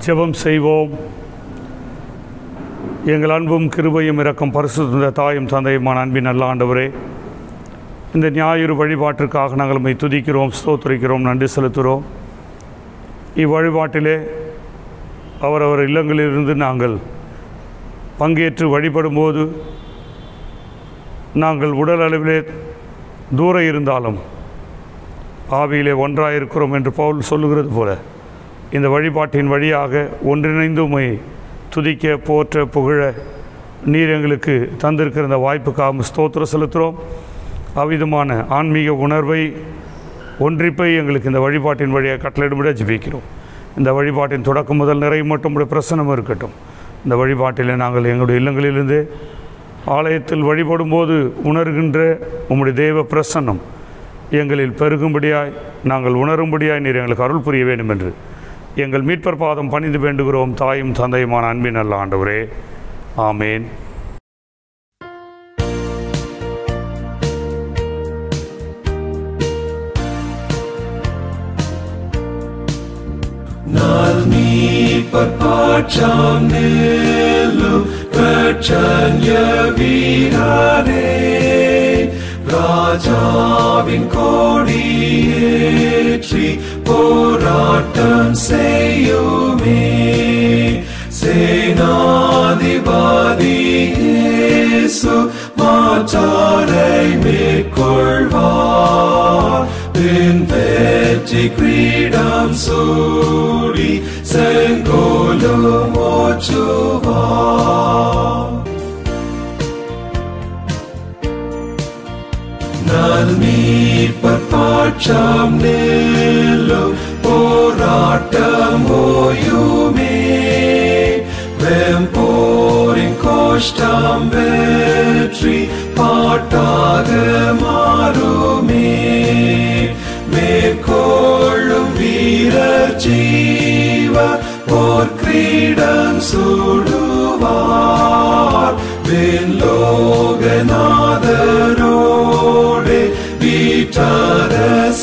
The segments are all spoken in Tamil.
ஜெபம் செய்வோம். எங்கள் அன்பும் கிருபையும் இரக்கம் பரிசுத்த தாயும் தந்தையுமான அன்பின் நல்ல ஆண்டவரே, இந்த ஞாயிறு வழிபாட்டிற்காக நாங்கள் உம்மை துதிக்கிறோம், ஸ்தோத்திரிக்கிறோம், நன்றி செலுத்துகிறோம். இவ்வழிபாட்டிலே அவரவர் இல்லங்களிலிருந்து நாங்கள் பங்கேற்று வழிபடும்போது நாங்கள் உடல் அளவிலே தூர இருந்தாலும் ஆவியிலே ஒன்றாயிருக்கிறோம் என்று பவுல் சொல்லுகிறது போல, இந்த வழிபாட்டின் வழியாக ஒன்றிணைந்து உம்மை துதிக்க, போற்ற, புகழ நீர் எங்களுக்கு தந்திருக்கிற இந்த வாய்ப்புக்காக ஸ்தோத்திரம் செலுத்துகிறோம். அவ்விதமான ஆன்மீக உணர்வை, ஒன்றிப்பை எங்களுக்கு இந்த வழிபாட்டின் வழியாக கட்டளையிட ஜெபிக்கிறோம். இந்த வழிபாட்டின் தொடக்கம் முதல் நிறைவு மட்டும் உடைய பிரசன்னம் இருக்கட்டும். இந்த வழிபாட்டில் நாங்கள் எங்களுடைய இல்லங்களிலிருந்து ஆலயத்தில் வழிபடும்போது உணர்கின்ற உம்முடைய தேவ பிரசன்னம் எங்களில் பெருகும்படியாய், நாங்கள் உணரும்படியாய் நீர் எங்களுக்கு அருள் புரிய வேண்டும் என்று எங்கள் மீட்பர் பாதம் பணிந்து வேண்டுகிறோம். தாயும் தந்தையுமான அன்பின் நல்ல ஆண்டவரே, ஆமேன். Nal மீட்பர் பாற்றாம் நில்லும் கற்றன்ய வீரரே, ராஜாவின் கொடியேற்றி போராட்டம் செய்யுமே. சேனாதிபதி இயேசு மாற்றாரை மேற்கொள்வார். பின் வெற்றி கிரீடம் சூடி செங்கோலும் ஓச்சுவார். நல் மீட்பர் பாற்றாம் நில்லும் போராட்டம் ஓயுமே. வெம்போரின் கோஷ்டம் வெற்றி பாட்டாக மாறுமே. மேற்கொள்ளும் வீரர் ஜீவ போர் கிரீடம் சூடுவார். விண்லோகநாதரோடு வீட்டார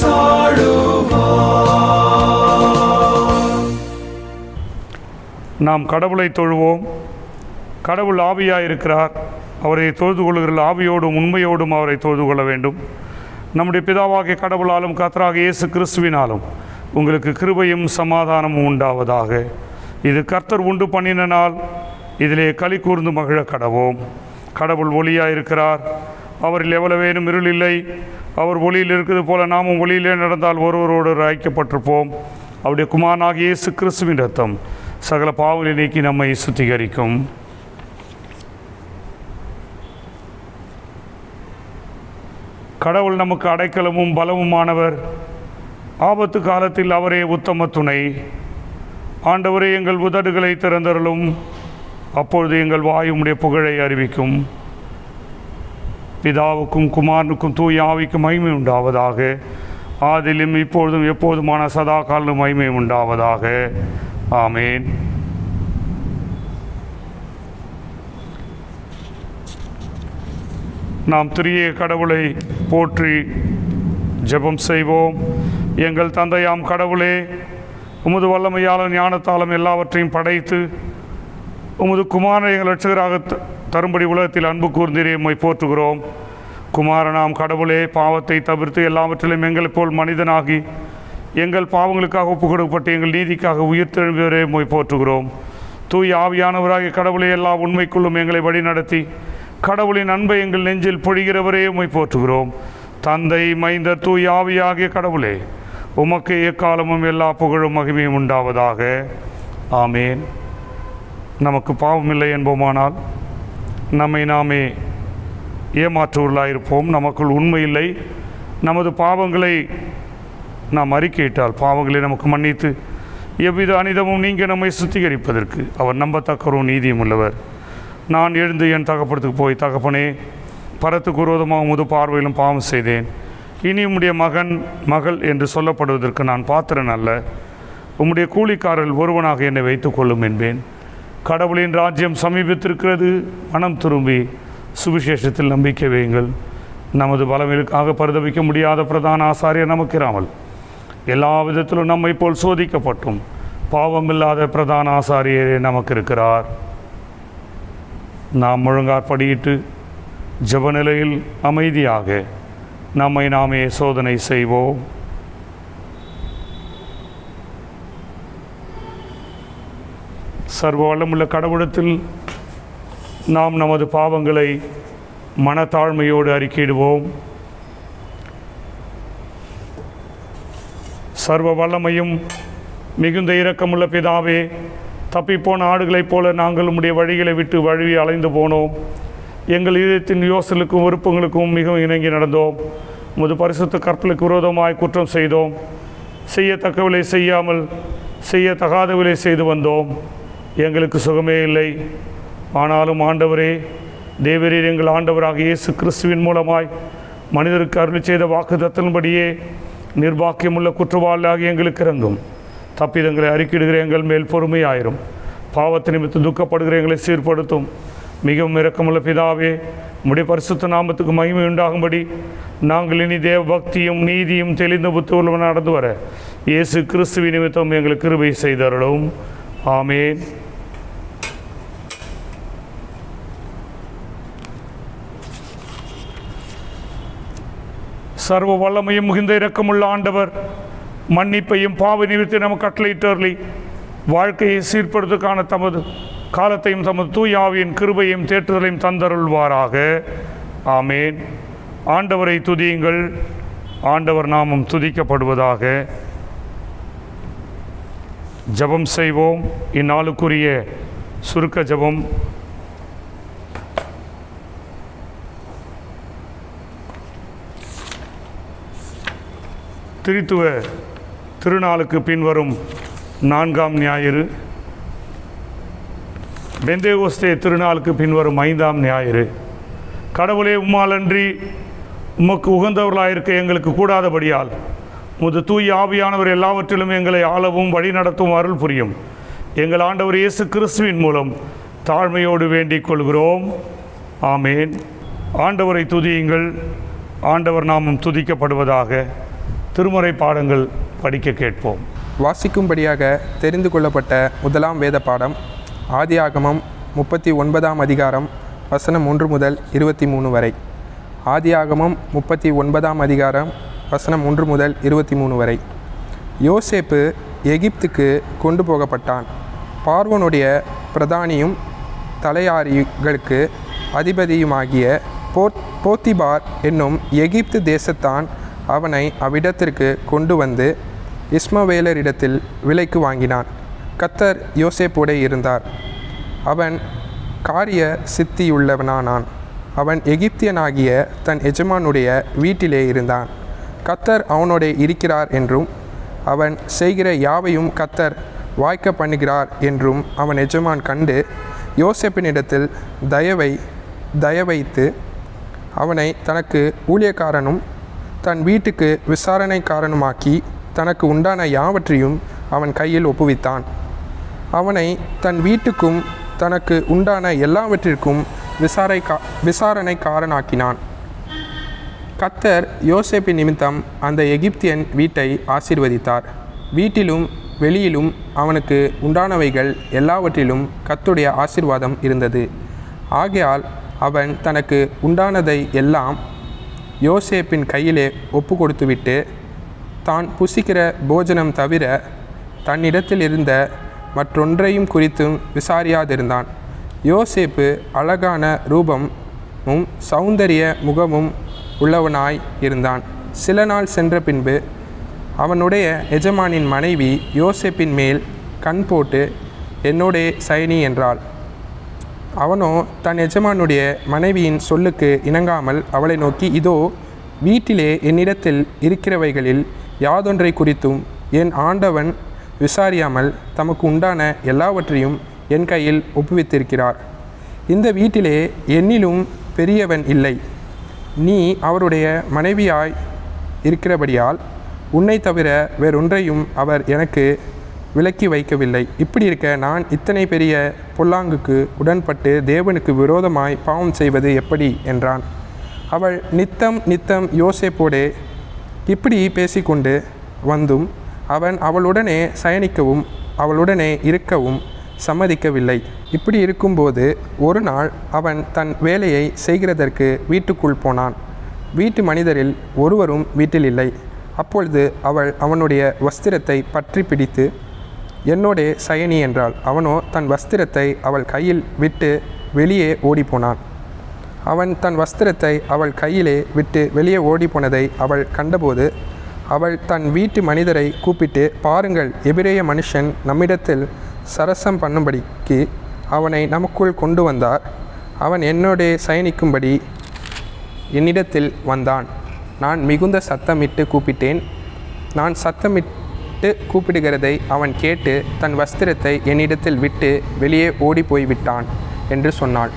சாடுவார். நாம் கடவுளை தொழுவோம். கடவுள் ஆவியாயிருக்கிறார். அவரை தொழுது கொள்கிற ஆவியோடும் உண்மையோடும் அவரை தொழுது கொள்ள வேண்டும். நம்முடைய பிதாவாகிய கடவுளாலும் கர்த்தராகிய இயேசு கிறிஸ்துவினாலும் உங்களுக்கு கிருபையும் சமாதானமும் உண்டாவதாக. இது கர்த்தர் உண்டு பண்ணின நாள், இதிலே களி கூர்ந்து மகிழ கடவோம். கடவுள் ஒளியாயிருக்கிறார், அவரில் எவ்வளவேனும் இருள் இல்லை. அவர் ஒளியில் இருக்கிறது போல நாமும் ஒளியிலே நடந்தால் ஒருவரோடு ஐக்கியப்பட்டிருப்போம். அவருடைய குமாரனாகிய இயேசு கிறிஸ்துவின் இரத்தம் சகல பாவங்களை நீக்கி நம்மை சுத்திகரிக்கும். கடவுள் நமக்கு அடைக்கலமும் பலமுமானவர். ஆபத்து காலத்தில் அவரே உத்தம துணை. ஆண்டவரே, எங்கள் உதடுகளை திறந்தருளும், அப்பொழுது எங்கள் வாய் உம்முடைய புகழை அறிவிக்கும். பிதாவுக்கும் குமாரனுக்கும் தூய ஆவிக்கும் மகிமை உண்டாவதாக. ஆதிலும் இப்பொழுதும் எப்போதுமான சதா காலம் மகிமை உண்டாவதாக. ஆமேன். நாம் திரிய கடவுளை போற்றி ஜெபம் செய்வோம். எங்கள் தந்தையாம் கடவுளே, உமது வல்லமையாலும் ஞானத்தாலும் எல்லாவற்றையும் படைத்து உமது குமாரனை எங்கள் இரட்சகராக தரும்படி உலகத்தில் அன்பு கூர்ந்தீரே, உம்மை போற்றுகிறோம். குமாரனாம் கடவுளே, பாவத்தை தவிர்த்து எல்லாவற்றிலும் எங்களைப் போல் மனிதனாகி எங்கள் பாவங்களுக்காக ஒப்புக் கொடுக்கப்பட்டு எங்கள் நீதிக்காக உயிர்த்தெழும்பியவரே, உம்மை போற்றுகிறோம். தூய் ஆவியானவராகிய கடவுளே, எல்லா உண்மைக்குள்ளும் எங்களை வழிநடத்தி கடவுளின் அன்பை எங்கள் நெஞ்சில் பொழிகிறவரே, உம்மை போற்றுகிறோம். தந்தை, மைந்தர், தூய் ஆவியாகிய கடவுளே, உமக்கு எக்காலமும் எல்லா புகழும் மகிமையும் உண்டாவதாக. ஆமேன். நமக்கு பாவமில்லை என்போமானால் நம்மை நாமே ஏமாற்றுவர்களாயிருப்போம். நமக்குள் உண்மை இல்லை. நமது பாவங்களை நாம் அறிக்கையிட்டால் பாவங்களை நமக்கு மன்னித்து எவ்வித அனிதமும் நீங்க நம்மை சுத்திகரிப்பதற்கு அவர் நம்பத்தக்கரும் நீதியும் உள்ளவர். நான் எழுந்து என் தகப்படத்துக்கு போய், தகப்பனே, பரத்துக்கு விரோதமாக உமது பார்வையிலும் பாவம் செய்தேன். இனி உம்முடைய மகன் மகள் என்று சொல்லப்படுவதற்கு நான் பாத்திரன் அல்ல. உம்முடைய கூலிக்காரர்கள் ஒருவனாக என்னை வைத்துக் கொள்ளும் என்பேன். கடவுளின் ராஜ்யம் சமீபத்திருக்கிறது. மனம் திரும்பி சுவிசேஷத்தில் நம்பிக்கை வையுங்கள். நமது பலவிற்காக பரிதவிக்க முடியாத பிரதான ஆசாரியர் நமக்கு இராமல் எல்லா விதத்திலும் நம்மை போல் சோதிக்கப்பட்டும் பாவமில்லாத பிரதான ஆசாரியரே நமக்கு இருக்கிறார். நாம் முழங்காற்படியிட்டு ஜெப நிலையில் அமைதியாக நம்மை நாமே சோதனை செய்வோம். சர்வ வல்லமுள்ள கடவுளத்தில் நாம் நமது பாவங்களை மனத்தாழ்மையோடு அறிக்கையிடுவோம். சர்வ வல்லமையும் மிகுந்த இரக்கமுள்ள பிதாவே, தப்பிப்போன ஆடுகளைப் போல நாங்கள் உம்முடைய வழிகளை விட்டு வழுவி அலைந்து போனோம். எங்கள் இதயத்தின் யோசலுக்கும் விருப்பங்களுக்கும் மிகவும் இணங்கி நடந்தோம். உமது பரிசுத்த கற்பலுக்கு விரோதமாய் குற்றம் செய்தோம். செய்யத்தக்கவில்லை செய்யாமல் செய்யத்தகாதவில்லை செய்து வந்தோம். எங்களுக்கு சுகமே இல்லை. ஆனாலும் ஆண்டவரே, தேவரீர் எங்கள் ஆண்டவராக இயேசு கிறிஸ்துவின் மூலமாய் மனிதருக்கு அருள் செய்த வாக்குத்தத்தின்படியே நிர்வாக்கியமுள்ள குற்றவாளியாகி எங்களுக்கு இறங்கும். தப்பிதங்களை அறிக்கையிடுகிற எங்கள் மேல் பொறுமையாயிரும். பாவத்தை நிமித்து துக்கப்படுகிற எங்களை சீர்படுத்தும். மிகவும் இரக்கமுள்ள பிதாவே, உம்முடைய பரிசுத்த நாமத்துக்கு மகிமை உண்டாகும்படி நாங்கள் இனி தேவ பக்தியும் நீதியும் தெளிந்த புத்தகங்களும் நடந்து வர இயேசு கிறிஸ்துவின் நிமித்தம் எங்களுக்கு கிருபை செய்தருளும். ஆமேன். சர்வ வல்லமையும் மிகுந்த இரக்கமுள்ள ஆண்டவர் மன்னிப்பையும் பாவ நிமித்தை நமக்கு கட்டளையிட்டருளி வாழ்க்கையை சீர்படுத்துக்கான தமது காலத்தையும் தமது தூய ஆவியின் கிருபையும் தேற்றுதலையும் தந்தருள்வாராக. ஆமேன். ஆண்டவரை துதியுங்கள். ஆண்டவர் நாமம் துதிக்கப்படுவதாக. ஜெபம் செய்வோம். இந்நாளுக்குரிய சுருக்க ஜெபம். திரித்துவ திருநாளுக்கு பின்வரும் 4ஆம் ஞாயிறு, பெந்தேகோஸ்தே திருநாளுக்கு பின்வரும் 5ஆம் ஞாயிறு. கடவுளே, உம்மாலன்றி உமக்கு உகந்தவர்களாயிருக்க எங்களுக்கு கூடாதபடியால் உமது தூய ஆவியானவர் எல்லாவற்றிலும் எங்களை ஆளவும் வழி நடத்தும் அருள் புரியும். எங்கள் ஆண்டவர் இயேசு கிறிஸ்துவின் மூலம் தாழ்மையோடு வேண்டிக் கொள்கிறோம். ஆமேன். ஆண்டவரை துதியுங்கள். ஆண்டவர் நாமம் துதிக்கப்படுவதாக. திருமுறை பாடங்கள் படிக்க கேட்போம். வாசிக்கும்படியாக தெரிந்து கொள்ளப்பட்ட முதலாம் வேத பாடம் ஆதியாகமம் 39ஆம் அதிகாரம் வசனம் 1 முதல் 23 வரை. ஆதியாகமம் 39ஆம் அதிகாரம் வசனம் 1 முதல் 23 வரை. யோசேப்பு எகிப்துக்கு கொண்டு போகப்பட்டான். பார்வோனுடைய பிரதானியும் தலையாரிகளுக்கு அதிபதியுமாகிய போத்திபார் என்னும் எகிப்து தேசத்தான் அவனை அவ்விடத்திற்கு கொண்டு வந்து இஸ்மவேலரிடத்தில் விலைக்கு வாங்கினான். கர்த்தர் யோசேப்போடே இருந்தார். அவன் காரிய சித்தியுள்ளவனானான். அவன் எகிப்தியனாகிய தன் எஜமானுடைய வீட்டிலே இருந்தான். கர்த்தர் அவனோடே இருக்கிறார் என்றும் அவன் செய்கிற யாவையும் கர்த்தர் வாய்க்க பண்ணுகிறார் என்றும் அவன் எஜமான் கண்டு யோசேப்பினிடத்தில் தயவைத்து அவனை தனக்கு ஊழியக்காரனும் தன் வீட்டுக்கு விசாரணைக்காரனுமாக்கி தனக்கு உண்டான யாவற்றையும் அவன் கையில் ஒப்புவித்தான். அவனை தன் வீட்டுக்கும் தனக்கு உண்டான எல்லாவற்றிற்கும் விசாரணைக்காரனாக்கினான். கர்த்தர் யோசேப்பின் நிமித்தம் அந்த எகிப்தியன் வீட்டை ஆசீர்வதித்தார். வீட்டிலும் வெளியிலும் அவனுக்கு உண்டானவைகள் எல்லாவற்றிலும் கர்த்தருடைய ஆசீர்வாதம் இருந்தது. ஆகையால் அவன் தனக்கு உண்டானதை எல்லாம் யோசேப்பின் கையிலே ஒப்பு கொடுத்துவிட்டு தான் புசிக்கிற போஜனம் தவிர தன்னிடத்தில் இருந்த மற்றொன்றையும் குறித்தும் விசாரியாதிருந்தான். யோசேப்பு அழகான ரூபமும் சௌந்தரிய முகமும் உள்ளவனாய் இருந்தான். சில நாள் சென்ற பின்பு அவனுடைய எஜமானின் மனைவி யோசேப்பின் மேல் கண் போட்டு என்னோடே சயனி என்றாள். அவனோ தன் எஜமானுடைய மனைவியின் சொல்லுக்கு இணங்காமல் அவளை நோக்கி, இதோ வீட்டிலே என்னிடத்தில் இருக்கிறவைகளில் யாதொன்றை குறித்தும் என் ஆண்டவன் விசாரியாமல் தமக்கு உண்டான எல்லாவற்றையும் என் கையில் ஒப்புவித்திருக்கிறார். இந்த வீட்டிலே என்னிலும் பெரியவன் இல்லை. நீ அவருடைய மனைவியாய் இருக்கிறபடியால் உன்னை தவிர வேறொன்றையும் அவர் எனக்கு விலக்கி வைக்கவில்லை. இப்படி இருக்க நான் இத்தனை பெரிய பொல்லாங்குக்கு உடன்பட்டு தேவனுக்கு விரோதமாய் பாவம் செய்வது எப்படி என்றான். அவள் நித்தம் யோசேப்போடே இப்படி பேசிக்கொண்டு வந்தும் அவன் அவளுடனே சயனிக்கவும் அவளுடனே இருக்கவும் சம்மதிக்கவில்லை. இப்படி இருக்கும்போது ஒரு நாள் அவன் தன் வேலையை செய்கிறதற்கு வீட்டுக்குள் போனான். வீட்டு மனிதரில் ஒருவரும் வீட்டில் இல்லை. அப்பொழுது அவள் அவனுடைய வஸ்திரத்தை பற்றி பிடித்து, என்னோடே சயனி என்றாள். அவனோ தன் வஸ்திரத்தை அவள் கையில் விட்டு வெளியே ஓடிப்போனான். அவன் தன் வஸ்திரத்தை அவள் கையிலே விட்டு வெளியே ஓடிப்போனதை அவள் கண்டபோது அவள் தன் வீட்டு மனிதரை கூப்பிட்டு, பாருங்கள், எபிரேய மனுஷன் நம்மிடத்தில் சரசம் பண்ணும்படிக்கு அவனை நமக்குள் கொண்டு வந்தார். அவன் என்னோடே சயனிக்கும்படி என்னிடத்தில் வந்தான். நான் மிகுந்த சத்தமிட்டு கூப்பிட்டேன். நான் சத்தமிட்டு கூப்பிடுகிறதை அவன் கேட்டு தன் வஸ்திரத்தை என்னிடத்தில் விட்டு வெளியே ஓடி போய்விட்டான் என்று சொன்னாள்.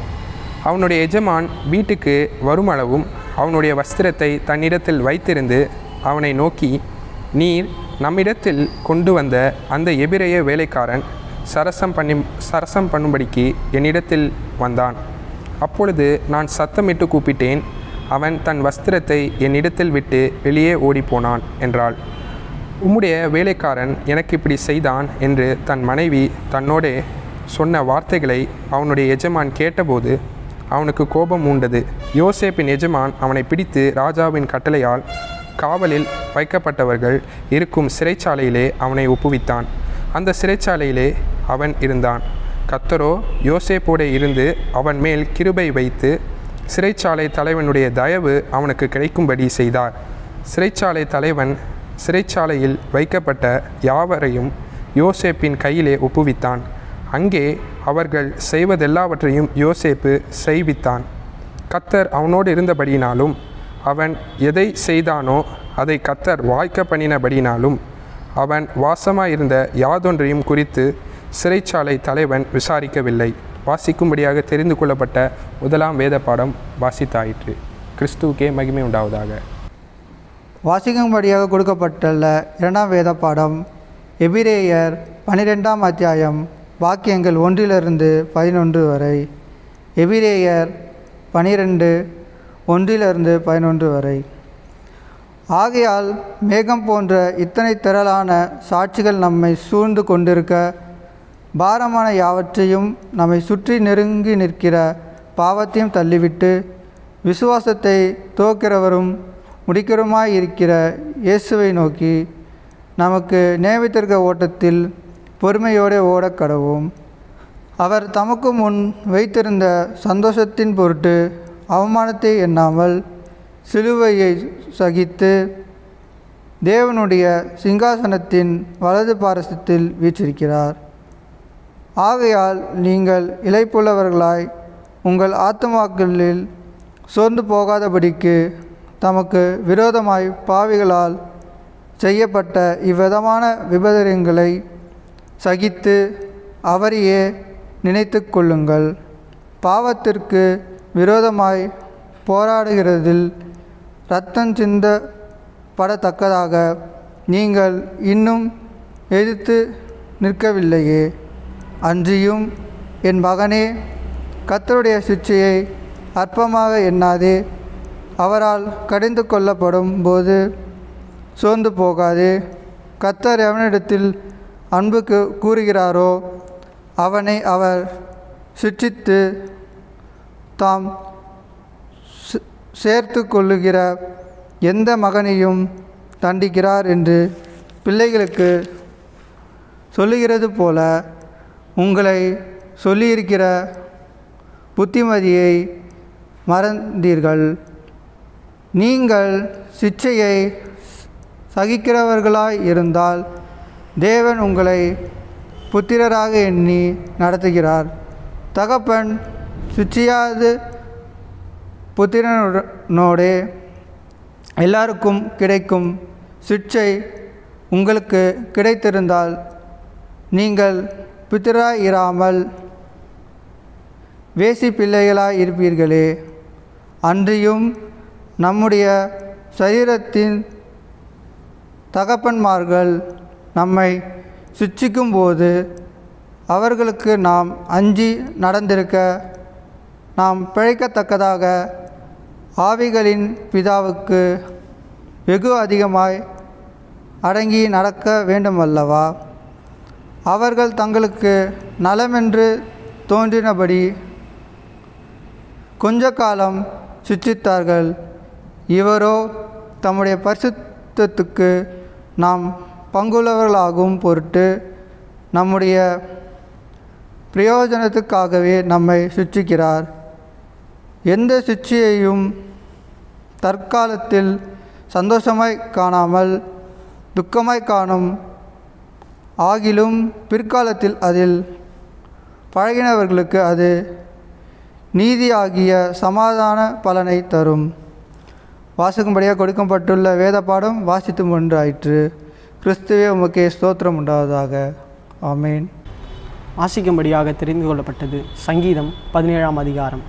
அவனுடைய எஜமான் வீட்டுக்கு வருமளவும் அவனுடைய வஸ்திரத்தை தன்னிடத்தில் வைத்திருந்து அவனை நோக்கி, நீர் நம்மிடத்தில் கொண்டு வந்த அந்த எபிரேய வேலைக்காரன் சரசம் பண்ணும்படிக்கு என்னிடத்தில் வந்தான். அப்பொழுது நான் சத்தமிட்டு கூப்பிட்டேன். அவன் தன் வஸ்திரத்தை என்னிடத்தில் விட்டு வெளியே ஓடிப்போனான் என்றாள். உம்முடைய வேலைக்காரன் எனக்கு இப்படி செய்தான் என்று தன் மனைவி தன்னோடே சொன்ன வார்த்தைகளை அவனுடைய எஜமான் கேட்டபோது அவனுக்கு கோபம் உண்டது. யோசேப்பின் எஜமான் அவனை பிடித்து ராஜாவின் கட்டளையால் காவலில் வைக்கப்பட்டவர்கள் இருக்கும் சிறைச்சாலையிலே அவனை ஒப்புவித்தான். அந்த சிறைச்சாலையிலே அவன் இருந்தான். கர்த்தரோ யோசேப்போடு இருந்து அவன் மேல் கிருபை வைத்து சிறைச்சாலை தலைவனுடைய தயவு அவனுக்கு கிடைக்கும்படி செய்தார். சிறைச்சாலை தலைவன் சிறைச்சாலையில் வைக்கப்பட்ட யாவரையும் யோசேப்பின் கையிலே ஒப்புவித்தான். அங்கே அவர்கள் செய்வதெல்லாவற்றையும் யோசேப்பு செய்வித்தான். கர்த்தர் அவனோடு இருந்தபடியினாலும் அவன் எதை செய்தானோ அதை கர்த்தர் வாய்க்க பண்ணினபடினாலும் அவன் வாசமாயிருந்த யாதொன்றையும் குறித்து சிறைச்சாலை தலைவன் விசாரிக்கவில்லை. வாசிக்கும்படியாக தெரிந்து கொள்ளப்பட்ட முதலாம் வேத பாடம் வாசித்தாயிற்று. கிறிஸ்துவுக்கே மகிமை உண்டாவதாக. வாசிக்கும்படியாக கொடுக்கப்பட்டுள்ள இரண்டாம் வேத பாடம் எபிரேயர் 12ஆம் அத்தியாயம் வாக்கியங்கள் 1-11 வரை. எபிரேயர் 12 1-11 வரை. ஆகையால் மேகம் போன்ற இத்தனை திரளான சாட்சிகள் நம்மை சூழ்ந்து கொண்டிருக்க, பாரமான யாவற்றையும் நம்மை சுற்றி நெருங்கி நிற்கிற பாவத்தையும் தள்ளிவிட்டு, விசுவாசத்தை துவக்கிறவரும் முடிக்கிறவருமாய் இருக்கிற இயேசுவை நோக்கி நமக்கு நியமித்திருக்க ஓட்டத்தில் பொறுமையோடு ஓடக் கடவோம். அவர் தமக்கு முன் வைத்திருந்த சந்தோஷத்தின் பொருட்டு அவமானத்தை எண்ணாமல் சிலுவையை சகித்து தேவனுடைய சிங்காசனத்தின் வலது பாரசத்தில் வீற்றிருக்கிறார். ஆகையால் நீங்கள் இளைப்புள்ளவர்களாய் உங்கள் ஆத்துமாக்களில் சோர்ந்து போகாதபடிக்கு தமக்கு விரோதமாய் பாவிகளால் செய்யப்பட்ட இவ்விதமான விபரீதங்களை சகித்து அவரையே நினைத்து கொள்ளுங்கள். பாவத்திற்கு விரோதமாய் போராடுகிறதில் இரத்தம் சிந்தப்படத்தக்கதாக நீங்கள் இன்னும் எதிர்த்து நிற்கவில்லையே. அன்றியும் என் மகனே, கர்த்தருடைய சிட்சையை அற்பமாக எண்ணாதே. அவரால் கடிந்து கொள்ளப்படும் போது சோர்ந்து போகாதே. கர்த்தர் எவனிடத்தில் அன்பு கூறுகிறாரோ அவனை அவர் சிட்சித்து தாம் சேர்த்து கொள்ளுகிற எந்த மகனையும் தண்டிக்கிறார் என்று பிள்ளைகளுக்கு சொல்லுகிறது போல உங்களை சொல்லியிருக்கிற புத்திமதியை மறந்தீர்கள். நீங்கள் சிட்சையை சகிக்கிறவர்களாய் இருந்தால் தேவன் உங்களை புத்திரராக எண்ணி நடத்துகிறார். தகப்பன் சிட்சையாது புத்திரனோடே எல்லாருக்கும் கிடைக்கும் சிட்சை உங்களுக்கு கிடைத்திருந்தால் நீங்கள் புத்திரராய் இராமல் வேசி பிள்ளைகளாய் இருப்பீர்களே. அன்றியும் நம்முடைய சரீரத்தின் தகப்பன்மார்கள் நம்மை சிட்சிக்கும்போது அவர்களுக்கு நாம் அஞ்சி நடந்திருக்க, நாம் பிழைக்கத்தக்கதாக ஆவிகளின் பிதாவுக்கு வெகு அதிகமாய் அடங்கி நடக்க வேண்டுமல்லவா? அவர்கள் தங்களுக்கு நலமென்று தோன்றினபடி கொஞ்ச காலம் சிட்சித்தார்கள். இவரோ தம்முடைய பரிசுத்தத்துக்கு நாம் பங்குள்ளவர்களாகும் பொருட்டு நம்முடைய பிரயோஜனத்துக்காகவே நம்மை சிட்சிக்கிறார். எந்த சிட்சையையும் தற்காலத்தில் சந்தோஷமாய் காணாமல் துக்கமாய் காணும். ஆகிலும் பிற்காலத்தில் அதில் பழகினவர்களுக்கு அது நீதியாகிய சமாதான பலனை தரும். வாசிக்கும்படியாக கொடுக்கப்பட்டுள்ள வேத பாடம் வாசித்து ஒன்றாயிற்று. கிறிஸ்துவே உமக்கே ஸ்தோத்திரம் உண்டாவதாக. ஆமேன். வாசிக்கும்படியாக தெரிந்து கொள்ளப்பட்டது சங்கீதம் 17ஆம் அதிகாரம்.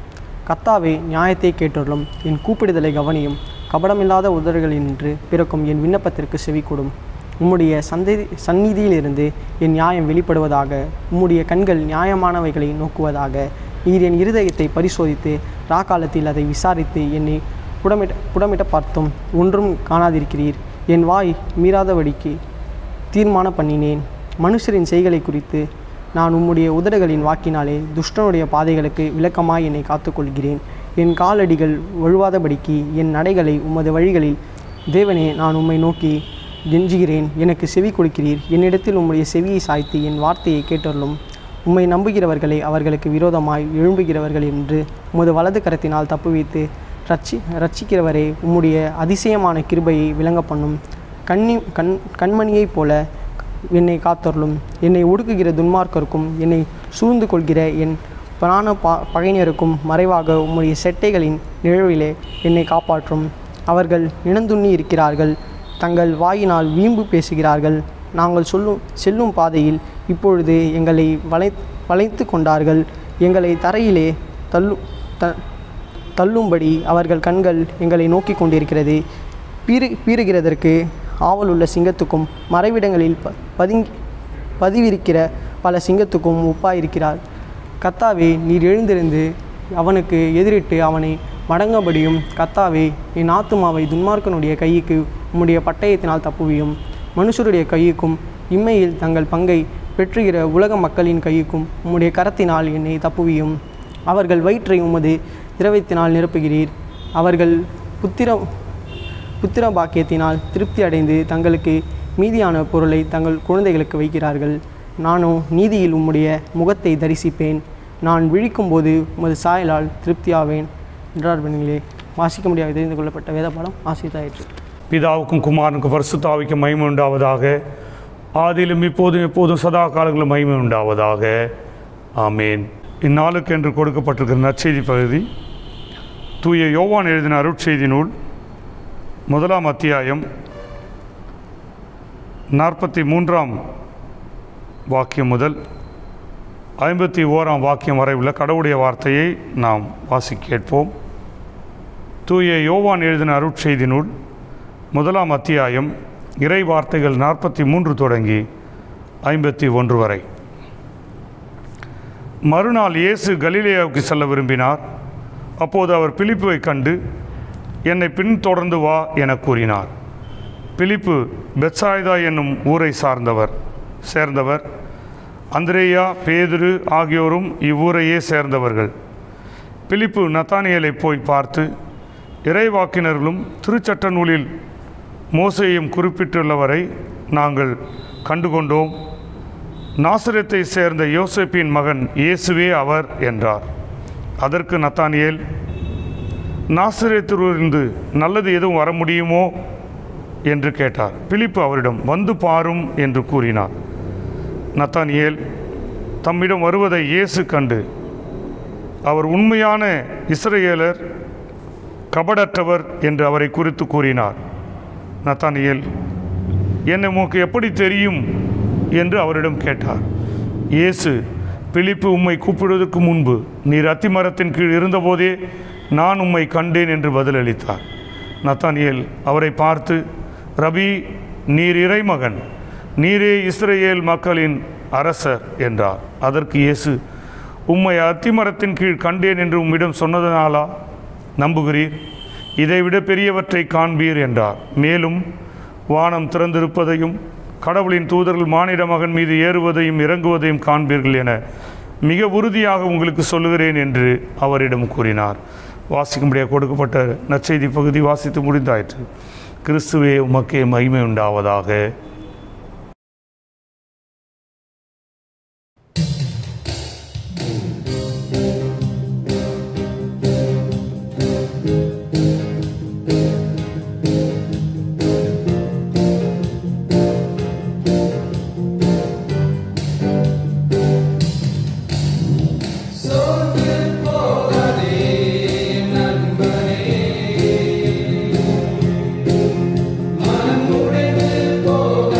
கர்த்தாவே, நியாயத்தை கேட்டருளும், என் கூப்பிடுதலை கவனியும். கபடமில்லாத உதடுகளினின்று பிறக்கும் என் விண்ணப்பத்திற்கு செவிகொடும். உம்முடைய சந்நிதியிலிருந்து என் நியாயம் வெளிப்படுவதாக. உம்முடைய கண்கள் நியாயமானவைகளை நோக்குவதாக. நீர் என் இருதயத்தை பரிசோதித்து ராக்காலத்தில் அதை விசாரித்து என்னை புடமிட்ட பார்த்தும் ஒன்றும் காணாதிருக்கிறீர். என் வாய் மீறாதபடிக்கு தீர்மானம் பண்ணினேன். மனுஷரின் செய்களை குறித்து நான் உம்முடைய உதடுகளின் வாக்கினாலே துஷ்டனுடைய பாதைகளுக்கு விளக்கமாய் என்னை காத்துக்கொள்கிறேன். என் காலடிகள் வழுவாதபடிக்கு என் நடைகளை உமது வழிகளில். தேவனே, நான் உம்மை நோக்கி கெஞ்சுகிறேன், எனக்கு செவி கொடுக்கிறீர். என்னிடத்தில் உம்முடைய செவியை சாய்த்து என் வார்த்தையை கேட்டருளும். உம்மை நம்புகிறவர்களை அவர்களுக்கு விரோதமாய் எழும்புகிறவர்கள் என்று உமது வலது கரத்தினால் தப்புவித்து ரட்சிக்கிறவரே, உம்முடைய அதிசயமான கிருபையை விளங்க பண்ணும். கண்மணியைப் போல என்னை காத்தருளும். என்னை ஒடுக்குகிற துன்மார்க்கருக்கும் என்னை சூழ்ந்து கொள்கிற என் பிராண பகைஞருக்கும் மறைவாக உம்முடைய செட்டைகளின் நிழலிலே என்னை காப்பாற்றும். அவர்கள் இனந்துண்ணி இருக்கிறார்கள், தங்கள் வாயினால் வீம்பு பேசுகிறார்கள். நாங்கள் செல்லும் பாதையில் இப்பொழுது எங்களை வளைத்து கொண்டார்கள். எங்களை தரையிலே தள்ளும்படி அவர்கள் கண்கள் எங்களை நோக்கி கொண்டிருக்கிறது. பீறுகிறதற்கு ஆவலுள்ள சிங்கத்துக்கும் மறைவிடங்களில் பதிவிருக்கிற பல சிங்கத்துக்கும் ஒப்பாயிருக்கிறார். கர்த்தாவே, நீர் எழுந்திருந்து அவனுக்கு எதிரிட்டு அவனை மடங்கபடியும். கர்த்தாவே, என் ஆத்துமாவை துன்மார்க்கனுடைய கைக்கு உம்முடைய பட்டயத்தினால் தப்புவியும். மனுஷருடைய கையுக்கும் இம்மையில் தங்கள் பங்கை பெற்றுகிற உலக மக்களின் கையுக்கும் உம்முடைய கரத்தினால் என்னை தப்புவியும். அவர்கள் வயிற்றை உமது திரவத்தினால் நிரப்புகிறீர். அவர்கள் புத்திர பாக்கியத்தினால் திருப்தி அடைந்து தங்களுக்கு மீதியான பொருளை தங்கள் குழந்தைகளுக்கு வைக்கிறார்கள். நானோ நீதியில் உம்முடைய முகத்தை தரிசிப்பேன். நான் விழிக்கும்போது உமது சாயலால் திருப்தியாவேன் என்றார். பெண்களே, வாசிக்க முடியாது தெரிந்து கொள்ளப்பட்ட வேத பாடம் ஆசித்தாயிற்று. பிதாவுக்கும் குமாரனுக்கும் பரிசுத்தாவிக்கும் மகிமை உண்டாவதாக. ஆதியிலும் எப்போதும் சதா காலங்களிலும் மகிமை உண்டாவதாக. ஆமேன். இந்நாளுக்கு என்று கொடுக்கப்பட்டிருக்கிற நற்செய்தி பகுதி தூய யோவான் எழுதின அருட்செய்தி நூல் 1ஆம் அத்தியாயம் 43ஆம் வாக்கியம் முதல் 51ஆம் வாக்கியம் வரை உள்ள கடவுளுடைய வார்த்தையை நாம் வாசிக்க கேட்போம். தூய யோவான் எழுதின அருட்செய்தி நூல் 1ஆம் அத்தியாயம் இறை வார்த்தைகள் 43 தொடங்கி 51 வரை. மறுநாள் இயேசு கலிலேயாவுக்கு செல்ல விரும்பினார். அப்போது அவர் பிலிப்புவை கண்டு, என்னை பின்தொடர்ந்து வா என கூறினார். பிலிப்பு பெத்சாய்தா என்னும் ஊரை சேர்ந்தவர். அந்திரேயா, பேதுரு ஆகியோரும் இவ்வூரையே சேர்ந்தவர்கள். பிலிப்பு நத்தானியேலை போய் பார்த்து, இறைவாக்கினர்களும் திருச்சட்ட நூலில் மோசேயும் குறிப்பிட்டுள்ளவரை நாங்கள் கண்டுகொண்டோம். நாசரேத்தை சேர்ந்த யோசேப்பின் மகன் இயேசுவே அவர் என்றார். அதற்கு நத்தானியேல், நாசரேத்திலிருந்து நல்லது எதுவும் வர முடியுமோ என்று கேட்டார். பிலிப்பு அவரிடம், வந்து பாரும் என்று கூறினார். நத்தானியேல் தம்மிடம் வருவதை இயேசு கண்டு, அவர் உண்மையான இஸ்ரவேலர், கபடற்றவர் என்று அவரை குறித்து கூறினார். நத்தானியேல், என்னை உமக்கு எப்படி தெரியும் என்று அவரிடம் கேட்டார். இயேசு, பிலிப்பு உம்மை கூப்பிடுவதற்கு முன்பு நீர் அத்திமரத்தின் கீழ் இருந்தபோதே நான் உம்மை கண்டேன் என்று பதிலளித்தார். நத்தானியேல் அவரை பார்த்து, ரபி, நீர் இறைமகன், நீரே இஸ்ரவேல் மக்களின் அரசர் என்றார். அதற்கு இயேசு, உம்மை அத்திமரத்தின் கீழ் கண்டேன் என்று உம்மிடம் சொன்னதனாலா நம்புகிறீர்? இதைவிட பெரியவற்றை காண்பீர் என்றார். மேலும் வானம் திறந்திருப்பதையும் கடவுளின் தூதர்கள் மானிட மகன் மீது ஏறுவதையும் இறங்குவதையும் காண்பீர்கள் என மிக உறுதியாக உங்களுக்கு சொல்லுகிறேன் என்று அவரிடம் கூறினார். வாசிக்கும்படியாக கொடுக்கப்பட்ட நற்செய்தி பகுதி வாசித்து முடிந்தாயிற்று. கிறிஸ்துவே உமக்கே மகிமை உண்டாவதாக. போக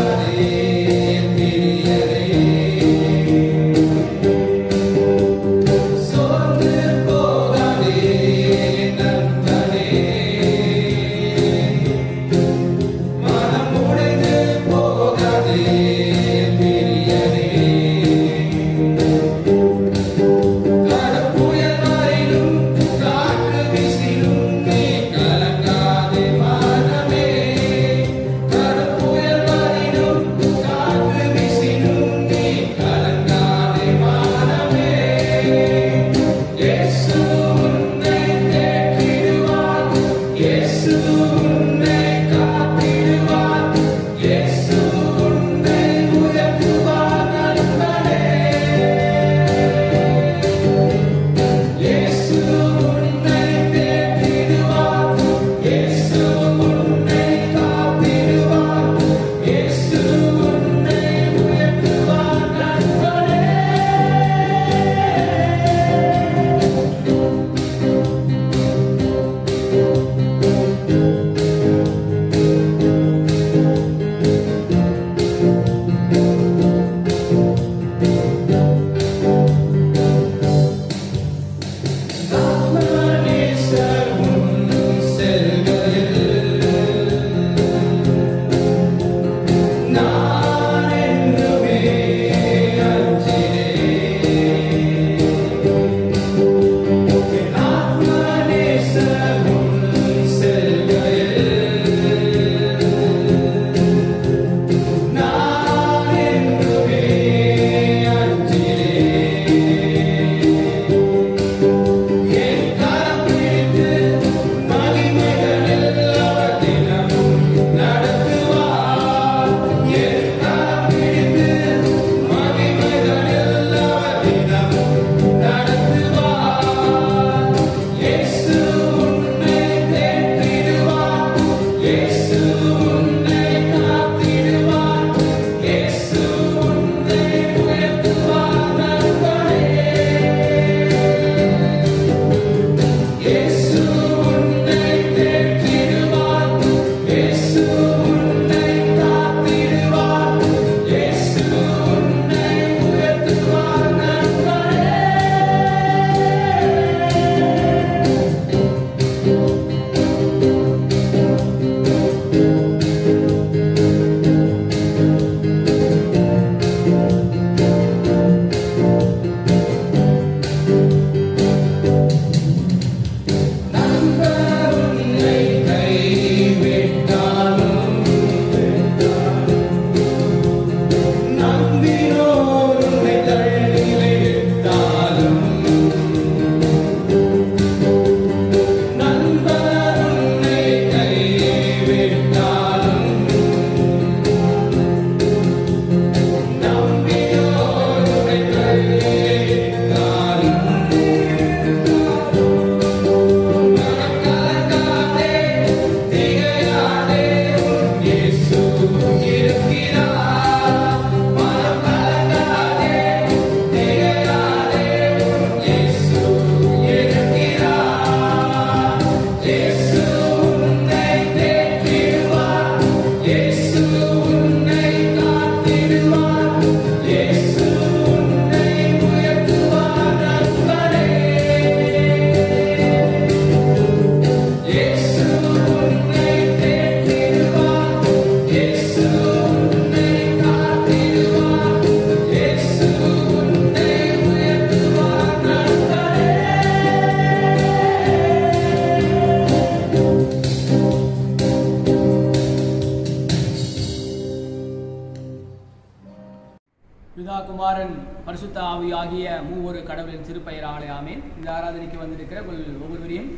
நீதியாகிய மூவொரு கடவுளின் திருப்பெயராலே ஆமேன். இந்த ஆராதனைக்கு வந்திருக்கிற ஒவ்வொருவரையும்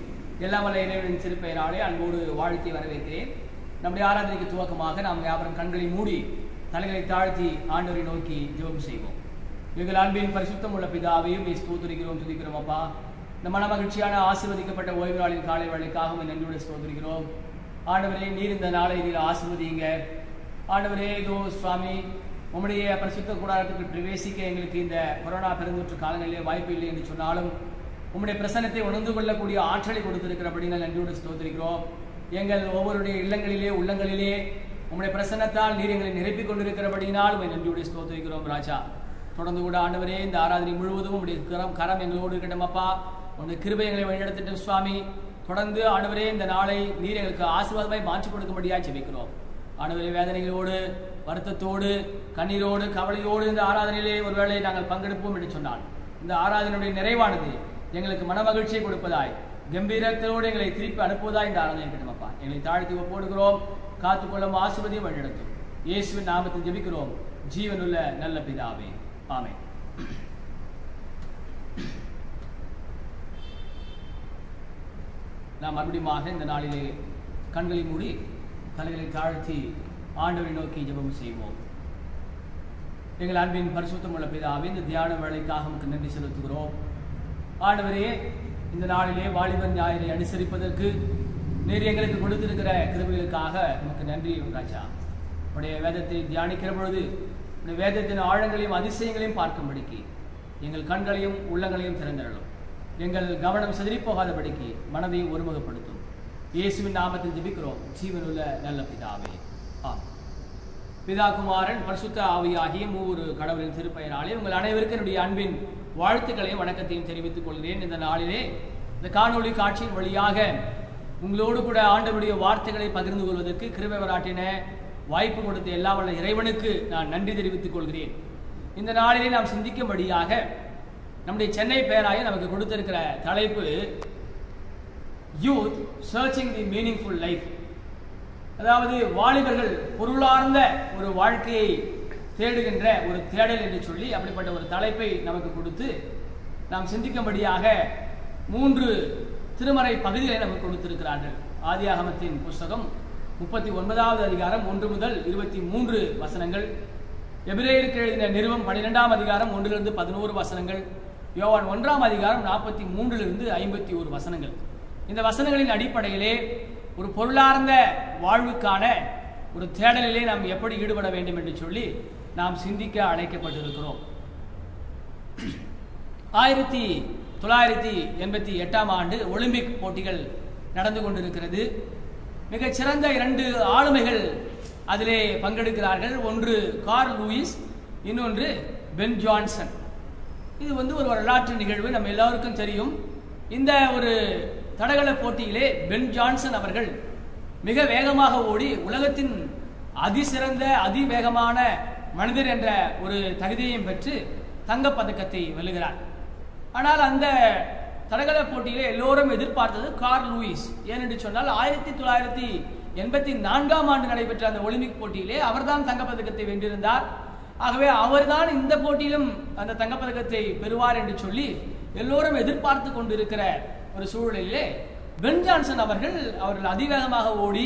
எல்லாம் வல்ல இறைவனின் திருப்பெயராலே அன்போடு வாழ்த்தி வரவேற்கிறேன். நம்முடைய ஆராதனைக்கு துவக்கமாக நாம் யாவரும் கண்களை மூடி தலைகளை தாழ்த்தி ஆண்டவரை நோக்கி ஜெபம் செய்வோம். எங்கள் அன்பின் பரிசுத்தம் உள்ள பிதாவையும் ஸ்தோத்திரிக்கிறோம், துதிக்கிறோம். அப்பா, இந்த மன மகிழ்ச்சியான ஆசீர்வதிக்கப்பட்ட ஓய்வு நாளின் காலை வேளைக்காக நன்றியோடு ஸ்தோத்திரிக்கிறோம். ஆண்டவரே, நீர் இந்த நாளை நீர் ஆசீர்வதிங்க. ஆண்டவரே, இதோ சுவாமி, உம்முடைய பரிசுத்த கூடாரத்துக்கு பிரவேசிக்க எங்களுக்கு இந்த கொரோனா பெருந்தொற்று காலங்களிலே வாய்ப்பு இல்லை என்று சொன்னாலும் உம்முடைய பிரசன்னத்தை உணர்ந்து கொள்ளக்கூடிய ஆற்றலை கொடுத்திருக்கிறபடி நன்றியோடு ஸ்தோத்திரிக்கிறோம். எங்கள் ஒவ்வொருடைய இல்லங்களிலே உள்ளங்களிலே உம்முடைய பிரசன்னத்தால் நீர் எங்களை நிரப்பிக் கொண்டிருக்கிறபடியினால் நன்றியோடு ஸ்தோத்திரிக்கிறோம். ராஜா, தொடர்ந்து கூட ஆண்டவரே, இந்த ஆராதனை முழுவதும் உம்முடைய கரம் எங்களோடு இருக்கட்டும். அப்பா, உங்களுடைய கிருபை எங்களை வழிநடத்தட்டும் சுவாமி. தொடர்ந்து ஆண்டவரே, இந்த நாளை நீர் எங்களுக்கு ஆசீர்வாதமாய் மாற்றிக் கொடுக்கும்படியாக ஜெபிக்கிறோம். ஆண்டவரே, வேதனைகளோடு, வருத்தத்தோடு, கண்ணீரோடு, கவலையோடு இந்த ஆராதனையிலே ஒருவேளை நாங்கள் பங்கெடுப்போம் என்று சொன்னால் இந்த ஆராதனையுடைய நிறைவானது எங்களுக்கு மன மகிழ்ச்சியை கொடுப்பதாய், கம்பீரத்தோடு எங்களை திருப்பி அனுப்புவதாய் இந்த ஆராதனை இருக்கட்டும். அப்பா, எங்களை தாழ்த்தி ஒப்புக்கொடுக்கிறோம். காத்துக்கொள்ளும் ஆசீர்வதியும் வழிநடத்தும். இயேசுவின் நாமத்தில் ஜெபிக்கிறோம் ஜீவனுள்ள நல்ல பிதாவே, ஆமென். நாம் மறுபடியும் இந்த நாளிலே கண்களை மூடி தலைகளை தாழ்த்தி ஆண்டவரை நோக்கி ஜெபம் செய்வோம். எங்கள் அன்பின் பரிசுத்தம் உள்ள பிதாவே, இந்த தியான வேளைக்காக நமக்கு நன்றி செலுத்துகிறோம். ஆண்டவரே, இந்த நாளிலே வாலிபன் ஞாயிறை அனுசரிப்பதற்கு நீர் எங்களுக்கு கொடுத்திருக்கிற கிருபைகளுக்காக நமக்கு நன்றி ராஜா. உடைய வேதத்தை தியானிக்கிற பொழுது உடைய வேதத்தின் ஆழங்களையும் அதிசயங்களையும் பார்க்கும்படிக்கு எங்கள் கண்களையும் உள்ளங்களையும் திறந்தரலும். எங்கள் கவனம் சிதறிப்போகாதபடிக்கு மனதையும் ஒருமுகப்படுத்தும். இயேசுவின் நாமத்தில் ஜெபிக்கிறோம் ஜீவனுள்ள நல்ல பிதாவே, ஆமென். பிதா, குமாரன், பரிசுத்த ஆவியாகிய மூவொரு கடவுளின் திருப்பெயராலே உங்கள் அனைவருக்கும் என்னுடைய அன்பின் வாழ்த்துக்களையும் வணக்கத்தையும் தெரிவித்துக் கொள்கிறேன். இந்த நாளிலே இந்த காணொளி காட்சியின் வழியாக உங்களோடு கூட ஆண்டவருடைய வார்த்தைகளை பகிர்ந்து கொள்வதற்கு கிருபை பாராட்டின வாய்ப்பு கொடுத்த எல்லா வல்ல இறைவனுக்கு நான் நன்றி தெரிவித்துக் கொள்கிறேன். இந்த நாளிலே நாம் சிந்திக்கும்படியாக நம்முடைய சென்னை பேராய நமக்கு கொடுத்திருக்கிற தலைப்பு யூத் சர்ச்சிங் தி மீனிங்ஃபுல் லைஃப். அதாவது வாலிபர்கள் பொருளார்ந்த ஒரு வாழ்க்கையை தேடுகின்ற ஒரு தேடல் என்று சொல்லி அப்படிப்பட்ட ஒரு தலைப்பை நமக்கு கொடுத்து நாம் சிந்திக்கும்படியாக 3 திருமறை பகுதிகளை நமக்கு கொடுத்திருக்கிறார்கள். ஆதியாகமத்தின் புஸ்தகம் 39வது அதிகாரம் 1 முதல் 23 வசனங்கள், எபிரேயருக்கு எழுதின நிருபம் 12ஆம் அதிகாரம் 1 - 11 வசனங்கள், யோவான் 1ஆம் அதிகாரம் 43 - 51 வசனங்கள். இந்த வசனங்களின் அடிப்படையிலே ஒரு பொருளார்ந்த வாழ்வுக்கான ஒரு தேடலிலே நாம் எப்படி ஈடுபட வேண்டும் என்று சொல்லி நாம் சிந்திக்க அழைக்கப்பட்டிருக்கிறோம். 1988ஆம் ஆண்டு ஒலிம்பிக் போட்டிகள் நடந்து கொண்டிருக்கிறது. மிகச்சிறந்த 2 ஆளுமைகள் அதிலே பங்கெடுக்கிறார்கள். ஒன்று கார்ல் லூயிஸ், இன்னொன்று பென் ஜான்சன். இது ஒரு வரலாற்று நிகழ்வு, நம்ம எல்லாருக்கும் தெரியும். இந்த ஒரு தடகள போட்டியிலே பென் ஜான்சன் அவர்கள் மிக வேகமாக ஓடி உலகத்தின் அதிசிறந்த அதிவேகமான மனிதர் என்ற ஒரு தகுதியையும் பெற்று தங்கப்பதக்கத்தை வெல்லுகிறார். ஆனால் அந்த தடகள போட்டியிலே எல்லோரும் எதிர்பார்த்தது கார்ல் லூயிஸ். ஏனென்று சொன்னால் 1984ஆம் ஆண்டு நடைபெற்ற அந்த ஒலிம்பிக் போட்டியிலே அவர்தான் தங்கப்பதக்கத்தை வென்றிருந்தார். ஆகவே அவர்தான் இந்த போட்டியிலும் அந்த தங்கப்பதக்கத்தை பெறுவார் என்று சொல்லி எல்லோரும் எதிர்பார்த்து கொண்டிருக்கிற ஒரு சூழலிலே பென் ஜான்சன் அவர்கள் அதிவேகமாக ஓடி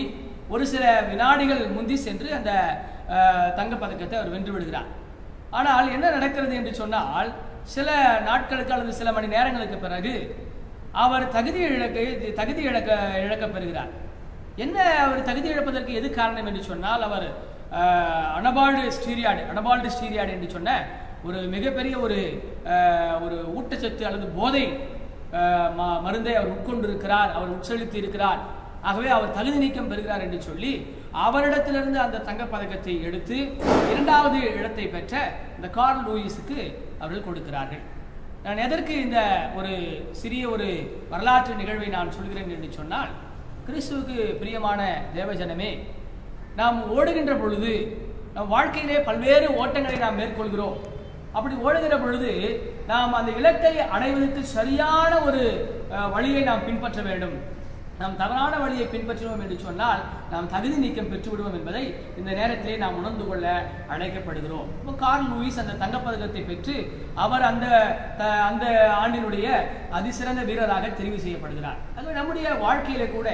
ஒரு சில வினாடிகள் முந்தி சென்று அந்த தங்கப்பதக்கத்தை அவர் வென்று விடுகிறார். ஆனால் என்ன நடக்கிறது என்று சொன்னால், சில நாட்களுக்கு அல்லது சில மணி நேரங்களுக்கு பிறகு அவர் தகுதி இழக்க பெறுகிறார். என்ன அவர் தகுதி இழப்பதற்கு எது காரணம் என்று சொன்னால், அவர் அனபால்டு ஸ்டீரியாய்டு என்று சொன்ன ஒரு மிகப்பெரிய ஒரு ஊட்டச்சத்து அல்லது போதை மருந்தை அவர் உட்கொண்டிருக்கிறார், அவர் உட்செலுத்தி இருக்கிறார். ஆகவே அவர் தகுதி நீக்கம் பெறுகிறார் என்று சொல்லி அவரிடத்திலிருந்து அந்த தங்கப்பதக்கத்தை எடுத்து 2வது இடத்தை பெற்ற இந்த கார்ல் லூயிஸுக்கு அவர்கள் கொடுக்கிறார்கள். நான் எதற்கு இந்த ஒரு சிறிய ஒரு வரலாற்று நிகழ்வை நான் சொல்கிறேன் என்று சொன்னால், கிறிஸ்துவுக்கு பிரியமான தேவஜனமே, நாம் ஓடுகின்ற பொழுது நம் வாழ்க்கையிலே பல்வேறு ஓட்டங்களை நாம் மேற்கொள்கிறோம். அப்படி ஓடுகிற பொழுது நாம் அந்த இலக்கை அடைவதற்கு சரியான ஒரு வழியை நாம் பின்பற்ற வேண்டும். நாம் தவறான வழியை பின்பற்றினோம் என்று சொன்னால் நாம் தகுதி நீக்கம் பெற்றுவிடுவோம் என்பதை இந்த நேரத்திலே நாம் உணர்ந்து கொள்ள அழைக்கப்படுகிறோம். இப்போ கார்ல் லூயிஸ் அந்த தங்கப்பதக்கத்தை பெற்று அவர் அந்த ஆண்டினுடைய அதிசிறந்த வீரராக தெரிவு செய்யப்படுகிறார். ஆகவே நம்முடைய வாழ்க்கையில கூட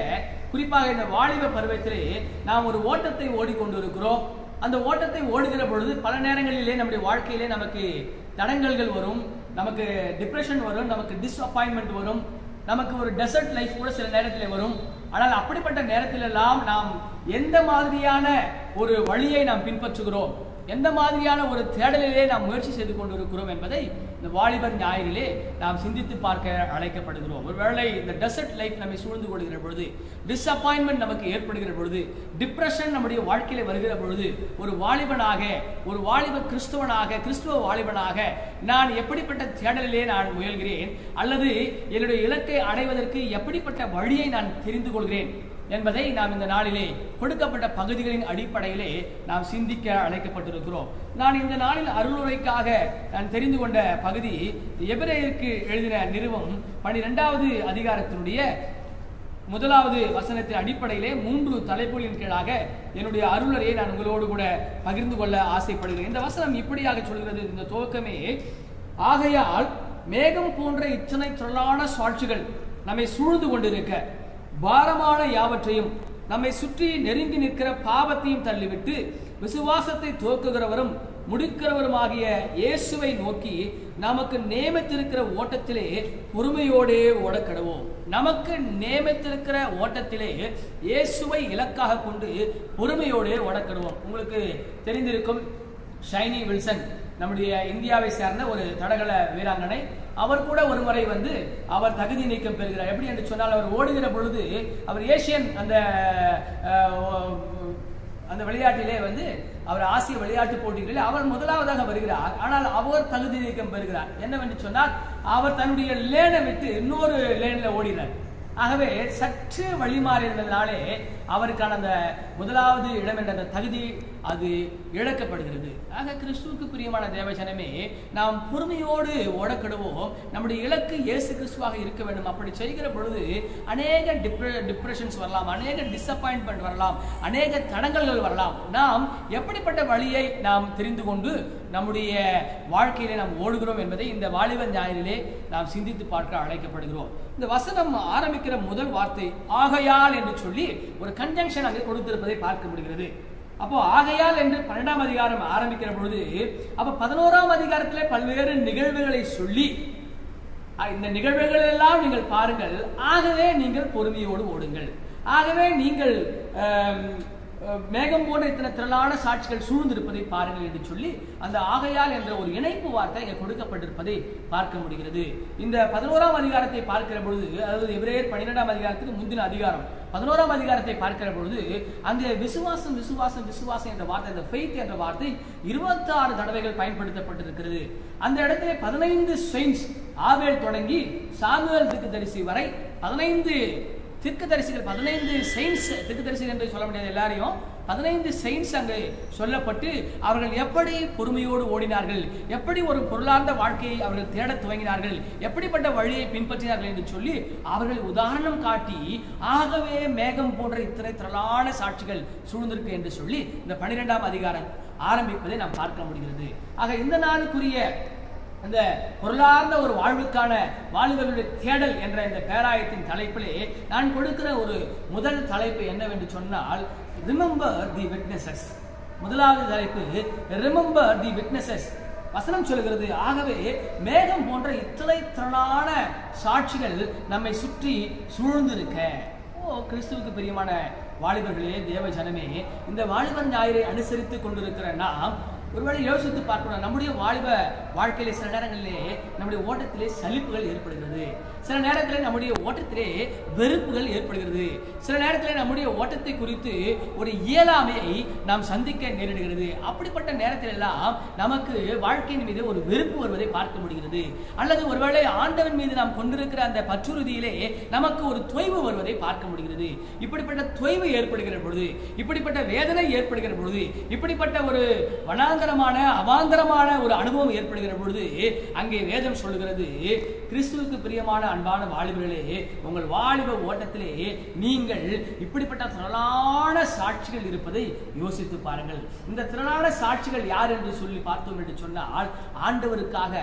குறிப்பாக இந்த வாலிப பருவத்திலே நாம் ஒரு ஓட்டத்தை ஓடிக்கொண்டு இருக்கிறோம். அந்த ஓட்டத்தை ஓடுகிற பொழுது பல நேரங்களிலே நம்முடைய வாழ்க்கையிலே நமக்கு தடங்கல்கள் வரும், நமக்கு டிப்ரெஷன் வரும், நமக்கு டிஸ்அப்பாயின்மெண்ட் வரும், நமக்கு ஒரு டெசர்ட் லைஃப் கூட சில நேரத்தில் வரும். ஆனால் அப்படிப்பட்ட நேரத்திலெல்லாம் நாம் எந்த மாதிரியான ஒரு வழியை நாம் பின்பற்றுகிறோம், எந்த மாதிரியான ஒரு தேடலிலே நாம் முயற்சி செய்து கொண்டிருக்கிறோம் என்பதை இந்த வாலிபர் ஞாயிறிலே நாம் சிந்தித்து பார்க்க அழைக்கப்படுகிறோம். ஒருவேளை இந்த டெசர்ட் லைஃப் நம்மை சூழ்ந்து கொள்கிற பொழுது, டிஸ்அப்பாயின்மெண்ட் நமக்கு ஏற்படுகிற பொழுது, டிப்ரெஷன் நம்முடைய வாழ்க்கையில வருகிற பொழுது, ஒரு வாலிபனாக, ஒரு வாலிப கிறிஸ்துவ வாலிபனாக நான் எப்படிப்பட்ட தேடலிலே நான் முயல்கிறேன், அல்லது என்னுடைய இலக்கை அடைவதற்கு எப்படிப்பட்ட வழியை நான் தெரிந்து கொள்கிறேன் என்பதை நாம் இந்த நாளிலே கொடுக்கப்பட்ட பகுதிகளின் அடிப்படையிலே நாம் சிந்திக்க அழைக்கப்பட்டிருக்கிறோம். நான் இந்த நாளில் அருளுரைக்காக நான் தெரிந்து கொண்ட பகுதி எபிரேயருக்கு எழுதின நிருபம் 12வது அதிகாரத்தினுடைய 1வது வசனத்தின் அடிப்படையிலே 3 தலைப்புகளின் கீழாக என்னுடைய அருளுரையை நான் உங்களோடு கூட பகிர்ந்து கொள்ள ஆசைப்படுகிறேன். இந்த வசனம் இப்படியாக சொல்கிறது, இந்த துவக்கமே, ஆகையால் மேகம் போன்ற இத்தனை திரளான சாட்சிகள் நம்மை சூழ்ந்து கொண்டிருக்க, பாரமான யாவற்றையும் நம்மை சுற்றி நெருங்கி நிற்கிற பாவத்தையும் தள்ளிவிட்டு விசுவாசத்தை துவக்குகிறவரும் முடிக்கிறவருமாகிய இயேசுவை நோக்கி நமக்கு நியமித்திருக்கிற ஓட்டத்திலே பொறுமையோடே ஓடக்கடவோம். நமக்கு நியமித்திருக்கிற ஓட்டத்திலே இயேசுவை இலக்காக கொண்டு பொறுமையோடே ஓடக்கடுவோம். உங்களுக்கு தெரிந்திருக்கும், ஷைனி வில்சன் நம்முடைய இந்தியாவை சேர்ந்த ஒரு தடகள வீராங்கனை. அவர் கூட ஒரு முறை அவர் தகுதி நீக்கம் பெறுகிறார். எப்படி என்று சொன்னால், அவர் ஓடுகிற பொழுது அவர் ஏசியன் அந்த விளையாட்டிலே அவர் ஆசிய விளையாட்டு போட்டிகளில் அவர் முதலாவதாக வருகிறார். ஆனால் அவர் தகுதி நீக்கம் பெறுகிறார். என்னவென்று சொன்னால், அவர் தன்னுடைய லேனை விட்டு இன்னொரு லேன்ல ஓடினார். ஆகவே சற்று வழிமாறி இருந்ததினாலே அவருக்கான அந்த முதலாவது இடம் என்ற அந்த தகுதி அது இழக்கப்படுகிறது. ஆக கிறிஸ்துவுக்கு பிரியமான தேவஜனமே, நாம் பொறுமையோடு ஓடக்கடுவோம். நம்முடைய இலக்கு இயேசு கிறிஸ்துவாக இருக்க வேண்டும். அப்படி செய்கிற பொழுது அநேக டிப்ரெஷன்ஸ் வரலாம், அநேக டிசப்பாயின்மெண்ட் வரலாம், அநேக தடங்கல்கள் வரலாம். நாம் எப்படிப்பட்ட வழியை நாம் தெரிந்து கொண்டு நம்முடைய வாழ்க்கையிலே நாம் ஓடுகிறோம் என்பதை இந்த வாலிப ஞாயிறிலே நாம் சிந்தித்து பார்க்க அழைக்கப்படுகிறோம். இந்த வசனம் ஆரம்பிக்கிற முதல் வார்த்தை ஆகையால் என்று சொல்லி ஒரு கன்ஜங்ஷன் அங்கே கொடுத்திருப்பதை பார்க்க முடிகிறது. அப்போ ஆகையால் என்று 12ஆம் அதிகாரம் ஆரம்பிக்கிற பொழுது, அப்ப 11ஆம் அதிகாரத்திலே பல்வேறு நிகழ்வுகளை சொல்லி, இந்த நிகழ்வுகள் எல்லாம் நீங்கள் பாருங்கள், ஆகவே நீங்கள் பொறுமையோடு ஓடுங்கள், ஆகவே நீங்கள் மேகம் போன்ற இத்தனை திரளான சாட்சிகள் சூழ்ந்திருப்பதை பாருங்கள் என்று சொல்லி அந்த ஆகையால் என்ற ஒரு இணைப்பு வார்த்தை இங்கே கொடுக்கப்பட்டிருப்பதை பார்க்க முடிகிறது. இந்த 11ஆம் அதிகாரத்தை பார்க்கிற பொழுது, அதாவது எபிரேயர் 12ஆம் அதிகாரத்துக்கு முந்தின அதிகாரம் 11ஆம் அதிகாரத்தை பார்க்கிற பொழுது, அந்த விசுவாசம் விசுவாசம் விசுவாசம் என்ற வார்த்தை, அந்த ஃபெய்த் என்ற வார்த்தை 26 தடவைகள் பயன்படுத்தப்பட்டிருக்கிறது. அந்த இடத்திலே 15 செயின்ட்ஸ், ஆபேல் தொடங்கி சாமுவேல் தீர்க்கதரிசி வரை 15 தீர்க்கதரிசிகள், 15 செயின்ட்ஸ், தீர்க்கதரிசிகள் என்று சொல்ல முடியாது எல்லாரையும், 15 செயின்ட்ஸ் அங்கு சொல்லப்பட்டு அவர்கள் எப்படி பொறுமையோடு ஓடினார்கள், எப்படி ஒரு பொருளார்ந்த வாழ்க்கையை அவர்கள் தேட துவங்கினார்கள், எப்படிப்பட்ட வழியை பின்பற்றினார்கள் என்று சொல்லி அவர்கள் உதாரணம் காட்டி, ஆகவே மேகம் போன்ற இத்தனை திரளான சாட்சிகள் சூழ்ந்திருக்கு என்று சொல்லி இந்த 12ஆம் அதிகாரம் ஆரம்பிப்பதை நாம் பார்க்க முடிகிறது. ஆக இந்த நாளுக்குரிய அந்த பொருளார்ந்த ஒரு வாழ்வுக்கான வாலிபர்களுடைய தேடல் என்ற இந்த பேராயத்தின் தலைப்பிலே நான் கொடுக்கிற ஒரு முதல் தலைப்பு என்னவென்று சொன்னால், ரிமெம்பர் தி விட்னஸஸ். முதலாவது தலைப்பு ரிமெம்பர் தி விட்னஸஸ். வசனம் சொல்கிறது, ஆகவே மேகம் போன்ற இத்தனை திரளான சாட்சிகள் நம்மை சுற்றி சூழ்ந்திருக்க. கிறிஸ்துவுக்கு பிரியமான வாலிபர்களே, தேவ ஜனமே, இந்த வாலிபர் ஞாயிறை அனுசரித்துக் கொண்டிருக்கிற நாம் ஒருவேளை யோசித்து பார்க்கணும். நம்முடைய வாலிப வாழ்க்கையிலே சில நேரங்களிலே நம்முடைய ஓட்டத்திலே சலிப்புகள் ஏற்படுகிறது, சில நேரத்தில் நம்முடைய ஓட்டத்திலே வெறுப்புகள் ஏற்படுகிறது, சில நேரத்தில் நம்முடைய ஓட்டத்தை குறித்து ஒரு இயலாமையை நாம் சந்திக்க நேரிடுகிறது. அப்படிப்பட்ட நேரத்தில் எல்லாம் நமக்கு வாழ்க்கையின் மீது ஒரு வெறுப்பு வருவதை பார்க்க முடிகிறது. அல்லது ஒருவேளை ஆண்டவன் மீது நாம் கொண்டிருக்கிற அந்த பற்றுறுதியிலே நமக்கு ஒரு தொய்வு வருவதை பார்க்க முடிகிறது. இப்படிப்பட்ட தொய்வு ஏற்படுகிற பொழுது, இப்படிப்பட்ட வேதனை ஏற்படுகிற பொழுது, இப்படிப்பட்ட ஒரு வனாந்தர அவாந்தரமான ஒரு அனுபவம் ஏற்படுகிற பொழுது அங்கே வேதம் சொல்லுகிறது, கிறிஸ்துவுக்கு பிரியமான அன்பான வாலிபர்களே, உங்கள் வாலிப ஓட்டத்திலே நீங்கள் இப்படிப்பட்ட திரளான சாட்சிகள் இருப்பதை யோசித்து பாருங்கள். இந்த திரளான சாட்சிகள் யார் என்று சொல்லி பார்த்தோம் என்று சொன்னால், ஆண்டவருக்காக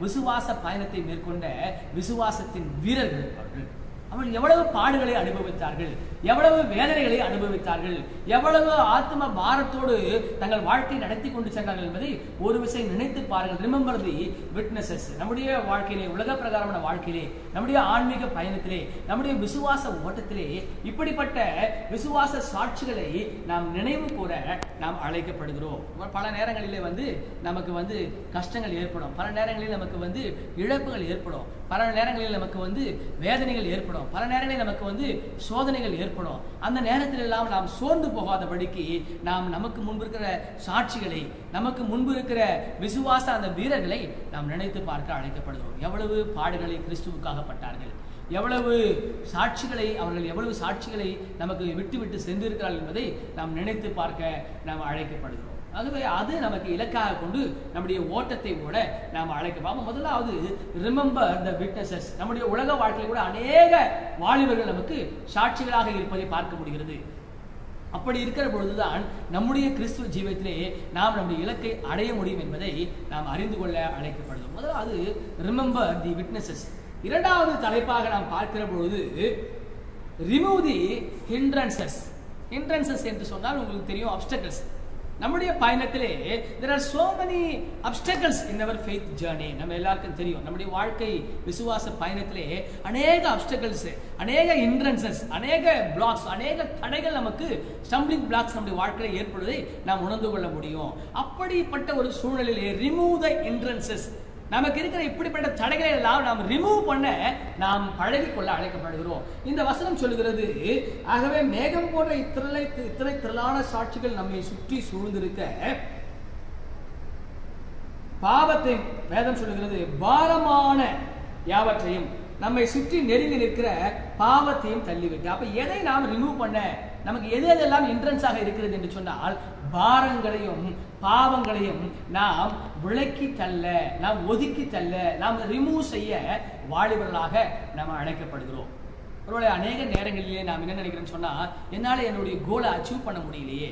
விசுவாச பயணத்தை மேற்கொண்ட விசுவாசத்தின் வீரர்கள் அவர்கள் எவ்வளவு பாடுகளை அனுபவித்தார்கள், எவ்வளவு வேதனைகளை அனுபவித்தார்கள், எவ்வளவு ஆத்ம பாரத்தோடு தங்கள் வாழ்க்கை நடத்தி கொண்டு சென்றார்கள் என்பதை ஒரு விஷயம் நினைத்து பாருங்கள். Remember the witnesses. நம்முடைய வாழ்க்கையிலே, உலக பிரகாரமான வாழ்க்கையிலே, நம்முடைய ஆன்மீக பயணத்திலே, நம்முடைய விசுவாச ஓட்டத்திலே இப்படிப்பட்ட விசுவாச சாட்சிகளை நாம் நினைவு கூற நாம் அழைக்கப்படுகிறோம். பல நேரங்களிலே நமக்கு கஷ்டங்கள் ஏற்படும், பல நேரங்களில் நமக்கு இழப்புகள் ஏற்படும், பல நேரங்களில் நமக்கு வேதனைகள் ஏற்படும், பல நேரங்களில் நமக்கு சோதனைகள் ஏற்படும். அந்த நேரத்தில் எல்லாம் நாம் சோர்ந்து போகாதபடிக்கு நாம் நமக்கு முன்பு இருக்கிற சாட்சிகளை, நமக்கு முன்பு இருக்கிற விசுவாச அந்த வீரர்களை நாம் நினைத்து பார்க்க அழைக்கப்படுகிறோம். எவ்வளவு பாடுகளை கிறிஸ்துவுக்காக பட்டார்கள், எவ்வளவு சாட்சிகளை நமக்கு விட்டு சென்றிருக்கிறார்கள் என்பதை நாம் நினைத்து பார்க்க நாம் அழைக்கப்படுகிறோம். ஆகவே அது நமக்கு இலக்காக கொண்டு நம்முடைய ஓட்டத்தை கூட நாம் அழைக்க. முதலாவது ரிமெம்பர் த விட்னஸஸ். நம்முடைய உலக வாழ்க்கையில் கூட அநேக வாலிபர்கள் நமக்கு சாட்சிகளாக இருப்பதை பார்க்க முடிகிறது. அப்படி இருக்கிற பொழுதுதான் நம்முடைய கிறிஸ்துவ ஜீவியத்திலே நாம் நம்முடைய இலக்கை அடைய முடியும் என்பதை நாம் அறிந்து கொள்ள அழைக்கப்படுகிறோம். முதலாவது ரிமெம்பர் தி விட்னஸஸ். இரண்டாவது தலைப்பாக நாம் பார்க்கிற பொழுது ரிமூவ் தி ஹிண்ட்ரன்சஸ். ஹிண்ட்ரன்சஸ் என்று சொன்னால் உங்களுக்கு தெரியும், அப்டக்கிள்ஸ். நம்முடைய பயணத்திலே there are so many obstacles in our faith journey. நம்ம எல்லாருக்கும் தெரியும், நம்முடைய வாழ்க்கை விசுவாச பயணத்திலே அநேக obstacles, அநேக hindrances, அநேக blocks, அநேக தடைகள், நமக்கு stumbling blocks நம்முடைய வாழ்க்கையில் ஏற்படுவதை நாம் உணர்ந்து கொள்ள முடியும். அப்படிப்பட்ட ஒரு சூழலிலே remove the hindrances, நமக்கு இருக்கிற இப்படிப்பட்ட தடைகளை எல்லாம் நாம் ரிமூவ் பண்ண நாம் பழகிக்கொள்ள அழைக்கப்படுகிறோம். இந்த வசனம் சொல்லுகிறது, ஆகவே மேகம் போன்ற இத்தனை திரளான சாட்சிகள் நம்மை சுற்றி சூழ்ந்திருக்க பாவத்தை, வேதம் சொல்லுகிறது, பாரமான யாவற்றையும், நம்மை சுற்றி நெருங்கி நிற்கிற பாவத்தையும் தள்ளிவிட்டு. அப்ப எதை நாம் ரிமூவ் பண்ண, நமக்கு எதெல்லாம் இன்ட்ரன்ஸாக இருக்கிறது என்று சொன்னால், பாரங்களையும் பாவங்களையும் நாம் விலக்கி தள்ள, நாம் ஒதுக்கி தள்ள, நாம் ரிமூவ் செய்ய வாலிபர்களாக நாம் அழைக்கப்படுகிறோம். ஒருவேளை அநேக நேரங்களிலே நாம் என்ன நினைக்கிறோம்னு சொன்னா, என்னால என்னுடைய கோலை அச்சீவ் பண்ண முடியலையே,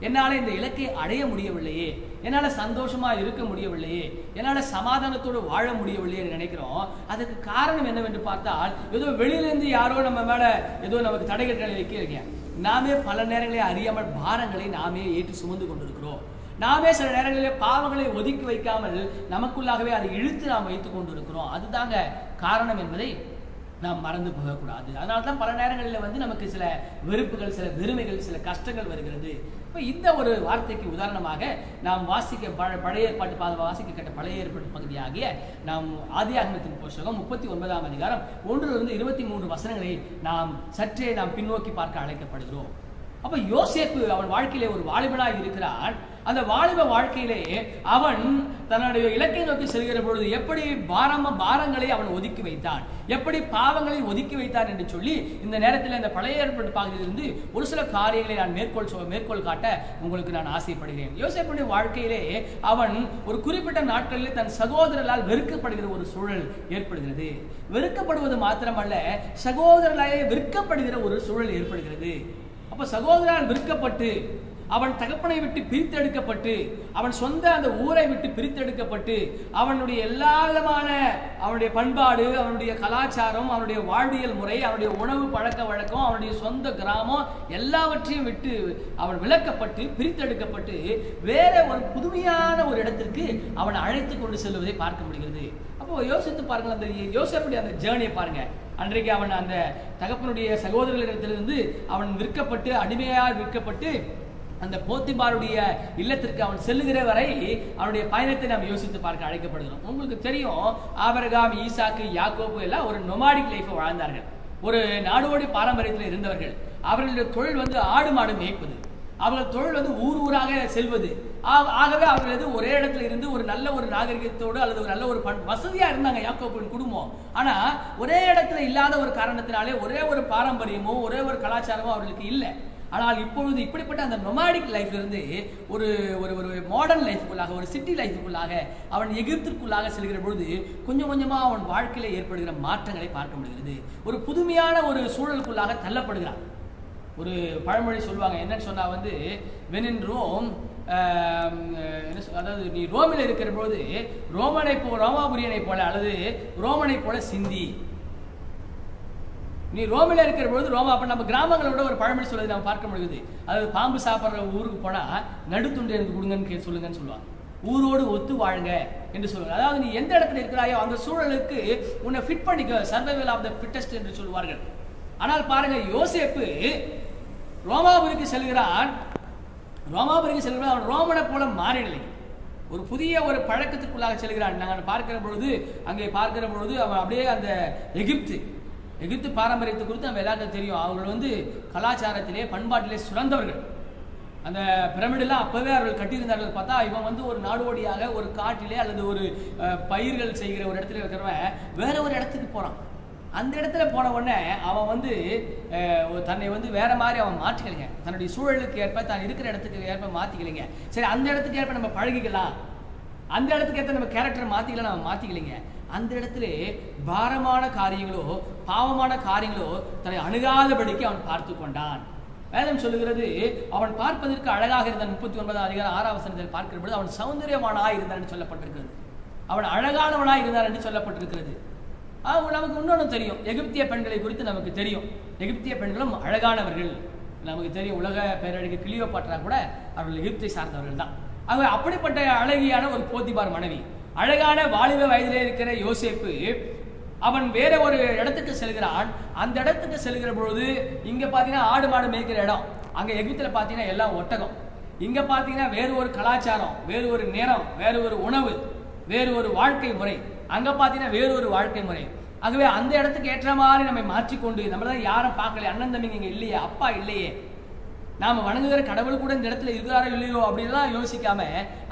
என்னால இந்த இலக்கை அடைய முடியவில்லையே, என்னால சந்தோஷமா இருக்க முடியவில்லையே, என்னால சமாதானத்தோடு வாழ முடியவில்லையே நினைக்கிறோம். அதுக்கு காரணம் என்னவென்று பார்த்தால், ஏதோ வெளியிலிருந்து யாரோ நம்ம மேல ஏதோ நமக்கு தடைகளை வைக்கிறீங்க. நாமே பல நேரங்களில் அறியாமல் பாரங்களை நாமே ஏற்றி சுமந்து கொண்டிருக்கிறோம். நாமே சில நேரங்களிலே பாவங்களை ஒதுக்கி வைக்காமல் நமக்குள்ளாகவே அதை இழுத்து நாம் வைத்துக் கொண்டிருக்கிறோம். அதுதாங்க காரணம் என்பதை நாம் மறந்து போகக்கூடாது. அதனால தான் பல நேரங்களில் நமக்கு சில வெறுப்புகள், சில வெறுமைகள், சில கஷ்டங்கள் வருகிறது. இப்போ இந்த ஒரு வார்த்தைக்கு உதாரணமாக நாம் பழைய ஏற்பாட்டு வாசிக்க கேட்ட பழைய ஏற்பாட்டு பகுதியாகிய நாம் ஆதியாகமத்தின் புத்தகம் 39ஆம் அதிகாரம் 1 to 23 வசனங்களை நாம் சற்றே நாம் பின்னோக்கி பார்க்க அழைக்கப்படுகிறோம். அப்ப யோசேப்பு அவன் வாழ்க்கையிலே ஒரு வாலிபனாய் இருக்கிறான். அந்த வாலிப வாழ்க்கையிலே அவன் தன்னுடைய இலக்கை நோக்கி செல்கிற பொழுது எப்படி பாரங்களை அவன் ஒதுக்கி வைத்தான், எப்படி பாவங்களை ஒதுக்கி வைத்தான் என்று சொல்லி இந்த நேரத்தில் இந்த பழைய ஏற்பாட்டு பகுதியிலிருந்து ஒரு சில காரியங்களை நான் மேற்கோள் காட்ட உங்களுக்கு நான் ஆசைப்படுகிறேன். யோசேப்புடைய வாழ்க்கையிலே அவன் ஒரு குறிப்பிட்ட நாட்களில் தன் சகோதரர்களால் வெறுக்கப்படுகிற ஒரு சூழல் ஏற்படுகிறது. வெறுக்கப்படுவது மாத்திரமல்ல, சகோதரர்களாலே விற்கப்படுகிற ஒரு சூழல் ஏற்படுகிறது. அப்ப சகோதரனால் விற்கப்பட்டு, அவன் தகப்பனை விட்டு பிரித்தெடுக்கப்பட்டு, அவன் சொந்த அந்த ஊரை விட்டு பிரித்தெடுக்கப்பட்டு, அவனுடைய எல்லா விதமான அவனுடைய பண்பாடு, அவனுடைய கலாச்சாரம், அவனுடைய வாழ்வியல் முறை, அவனுடைய உணவு பழக்க வழக்கம், அவனுடைய சொந்த கிராமம் எல்லாவற்றையும் விட்டு அவன் விலக்கப்பட்டு பிரித்தெடுக்கப்பட்டு வேற ஒரு புதுமையான ஒரு இடத்திற்கு அவன் அழைத்து கொண்டு செல்வதை பார்க்க முடிகிறது. அப்போ யோசித்து பாருங்கள், அந்த யோசேப்புடைய அந்த ஜேர்னியை பாருங்க. அன்றைக்கு அவன் அந்த தகப்பனுடைய சகோதரர்களிடத்திலிருந்து அவன் விற்கப்பட்டு, அடிமையால் விற்கப்பட்டு அந்த போத்திபாருடைய இல்லத்திற்கு அவன் செல்லுகிற வரை அவனுடைய பயணத்தை நாம் யோசித்து பார்க்க அழைக்கப்படுகிறோம். உங்களுக்கு தெரியும், ஆபிரகாம், ஈசாக்கு, யாக்கோபு எல்லாம் ஒரு நொமாடிக் லைஃபை வாழ்ந்தார்கள். ஒரு நாடோடி பாரம்பரியத்தில் இருந்தவர்கள். அவர்களுடைய தொழில் ஆடு மாடு மேய்ப்பது. அவர்கள் தொழில் ஊராக செல்வது. ஆகவே அவர்கள் ஒரே இடத்துல இருந்து ஒரு நல்ல ஒரு நாகரிகத்தோடு அல்லது ஒரு நல்ல ஒரு வசதியா இருந்தாங்க யாக்கோபின் குடும்பம். ஆனா ஒரே இடத்துல இல்லாத ஒரு காரணத்தினாலே ஒரே ஒரு பாரம்பரியமோ ஒரே ஒரு கலாச்சாரமோ அவர்களுக்கு இல்லை. ஆனால் இப்பொழுது இப்படிப்பட்ட அந்த நொமாடிக் லைஃப்ல இருந்து ஒரு ஒரு ஒரு மாடர்ன் லைஃபுக்குள்ளாக, ஒரு சிட்டி லைஃபுக்குள்ளாக அவன் எகிப்திற்குள்ளாக செல்கிற பொழுது கொஞ்சம் கொஞ்சமாக அவன் வாழ்க்கையில ஏற்படுகிற மாற்றங்களை பார்க்க முடிகிறது. ஒரு புதுமையான ஒரு சூழலுக்குள்ளாக தள்ளப்படுகிறான். ஒரு பழமொழி சொல்லுவாங்க, என்னன்னு சொன்னா வந்து when in Rome, அதாவது நீ ரோமில் இருக்கிற பொழுது ரோமாபுரியனை போல அல்லது ரோமனை போல சிந்தி. நீ ரோமில் இருக்கிற பொழுது அப்ப நம்ம கிராமங்களை விட ஒரு பழமொழி சொல்லுவது நம்ம பார்க்க முடியுது. அதாவது பாம்பு சாப்பிட்ற ஊருக்கு போனா நடுத்துண்டு எனக்கு கொடுங்கன்னு சொல்லுங்கன்னு சொல்லுவாங்க. ஊரோடு ஒத்து வாழுங்க என்று சொல்லுவாங்க. அதாவது நீ எந்த இடத்துல இருக்கிறாயோ அந்த சூழலுக்கு உன்னை ஃபிட் பண்ணிக்க, சர்வைவல் ஆஃப் த ஃபிட்டஸ்ட் என்று சொல்லுவார்கள். ஆனால் பாருங்க, யோசேப்பு ரோமாபுரிக்கு செல்கிறான். அவன் ரோமனை போல மாறிடலை, ஒரு புதிய ஒரு பழக்கத்துக்குள்ளாக செல்கிறான். நாங்கள் பார்க்கிற பொழுது அவன் அப்படியே அந்த எகிப்து பாரம்பரியத்தை குறித்து நம்ம எல்லாருக்கும் தெரியும். அவர்கள் வந்து கலாச்சாரத்திலே பண்பாட்டிலே சுரந்தவர்கள். அந்த பிரமிடெல்லாம் அப்பவே அவர்கள் கட்டியிருந்தார்கள். பார்த்தா இவன் வந்து ஒரு நாடோடியாக ஒரு காட்டிலே அல்லது ஒரு பயிர்கள் செய்கிற ஒரு இடத்துல இருக்கிறவன் வேற ஒரு இடத்துக்கு போறான். அந்த இடத்துல போன உடனே அவன் வந்து தன்னை வந்து வேற மாதிரி அவன் மாற்றிக்கலைங்க. தன்னுடைய சூழலுக்கு ஏற்ப, தான் இருக்கிற இடத்துக்கு ஏற்ப மாற்றிக்கலைங்க. சரி, அந்த இடத்துக்கு ஏற்ப நம்ம பழகிக்கலாம், அந்த இடத்துக்கு ஏற்ப நம்ம கேரக்டர் மாற்றிக்கலாம், நம்ம மாற்றிக்கலைங்க. அந்த இடத்துல பாரமான காரியங்களோ பாவமான காரியங்களோ தன்னை அணுகாதபடிக்கு அவன் பார்த்து கொண்டான். வேதம் சொல்லுகிறது, அவன் பார்ப்பதற்கு அழகாக இருந்தான். 39ஆம் அதிகாரம் 6ஆம் வசனத்தில் பார்க்கிற பொழுது அவன் சௌந்தரியமானாய் இருந்தான் என்று சொல்லப்பட்டிருக்கிறது. அவன் அழகானவனாய் இருந்தான் என்று சொல்லப்பட்டிருக்கிறது. நமக்கு இன்னொன்று தெரியும், எகிப்திய பெண்களை குறித்து நமக்கு தெரியும். எகிப்திய பெண்களும் அழகானவர்கள் நமக்கு தெரியும். உலக பேரழகு கிளியோபாட்ரா கூட அவர்கள் எகிப்தை சார்ந்தவர்கள் தான். ஆகவே அப்படிப்பட்ட அழகியான ஒரு போத்திபார் மனைவி, அழகான வாலிப வயதிலே இருக்கிற யோசேப்பு, அவன் வேற ஒரு இடத்துக்கு செல்கிறான். அந்த இடத்துக்கு செல்கிற பொழுது இங்க பாத்தீங்கன்னா ஆடு மாடு மேய்க்கிற இடம், அங்க எகிப்துல பாத்தீங்கன்னா எல்லாம் ஒட்டகம். இங்க பாத்தீங்கன்னா வேறு ஒரு கலாச்சாரம், வேறு ஒரு நேரம், வேறு ஒரு உணவு, வேறு ஒரு வாழ்க்கை முறை. அங்க பாத்தீங்கன்னா வேறு ஒரு வாழ்க்கை முறை. ஆகவே அந்த இடத்துக்கு ஏற்ற மாதிரி நம்ம மாற்றிக்கொண்டு, நம்மளதான் யாரும் பார்க்கல, அண்ணன் தம்பிங்க இங்க இல்லையே, அப்பா இல்லையே, நாம வணங்குகிற கடவுள் கூட இந்த இடத்துல இருக்கிறாரோ இல்லையோ அப்படின்லாம் யோசிக்காம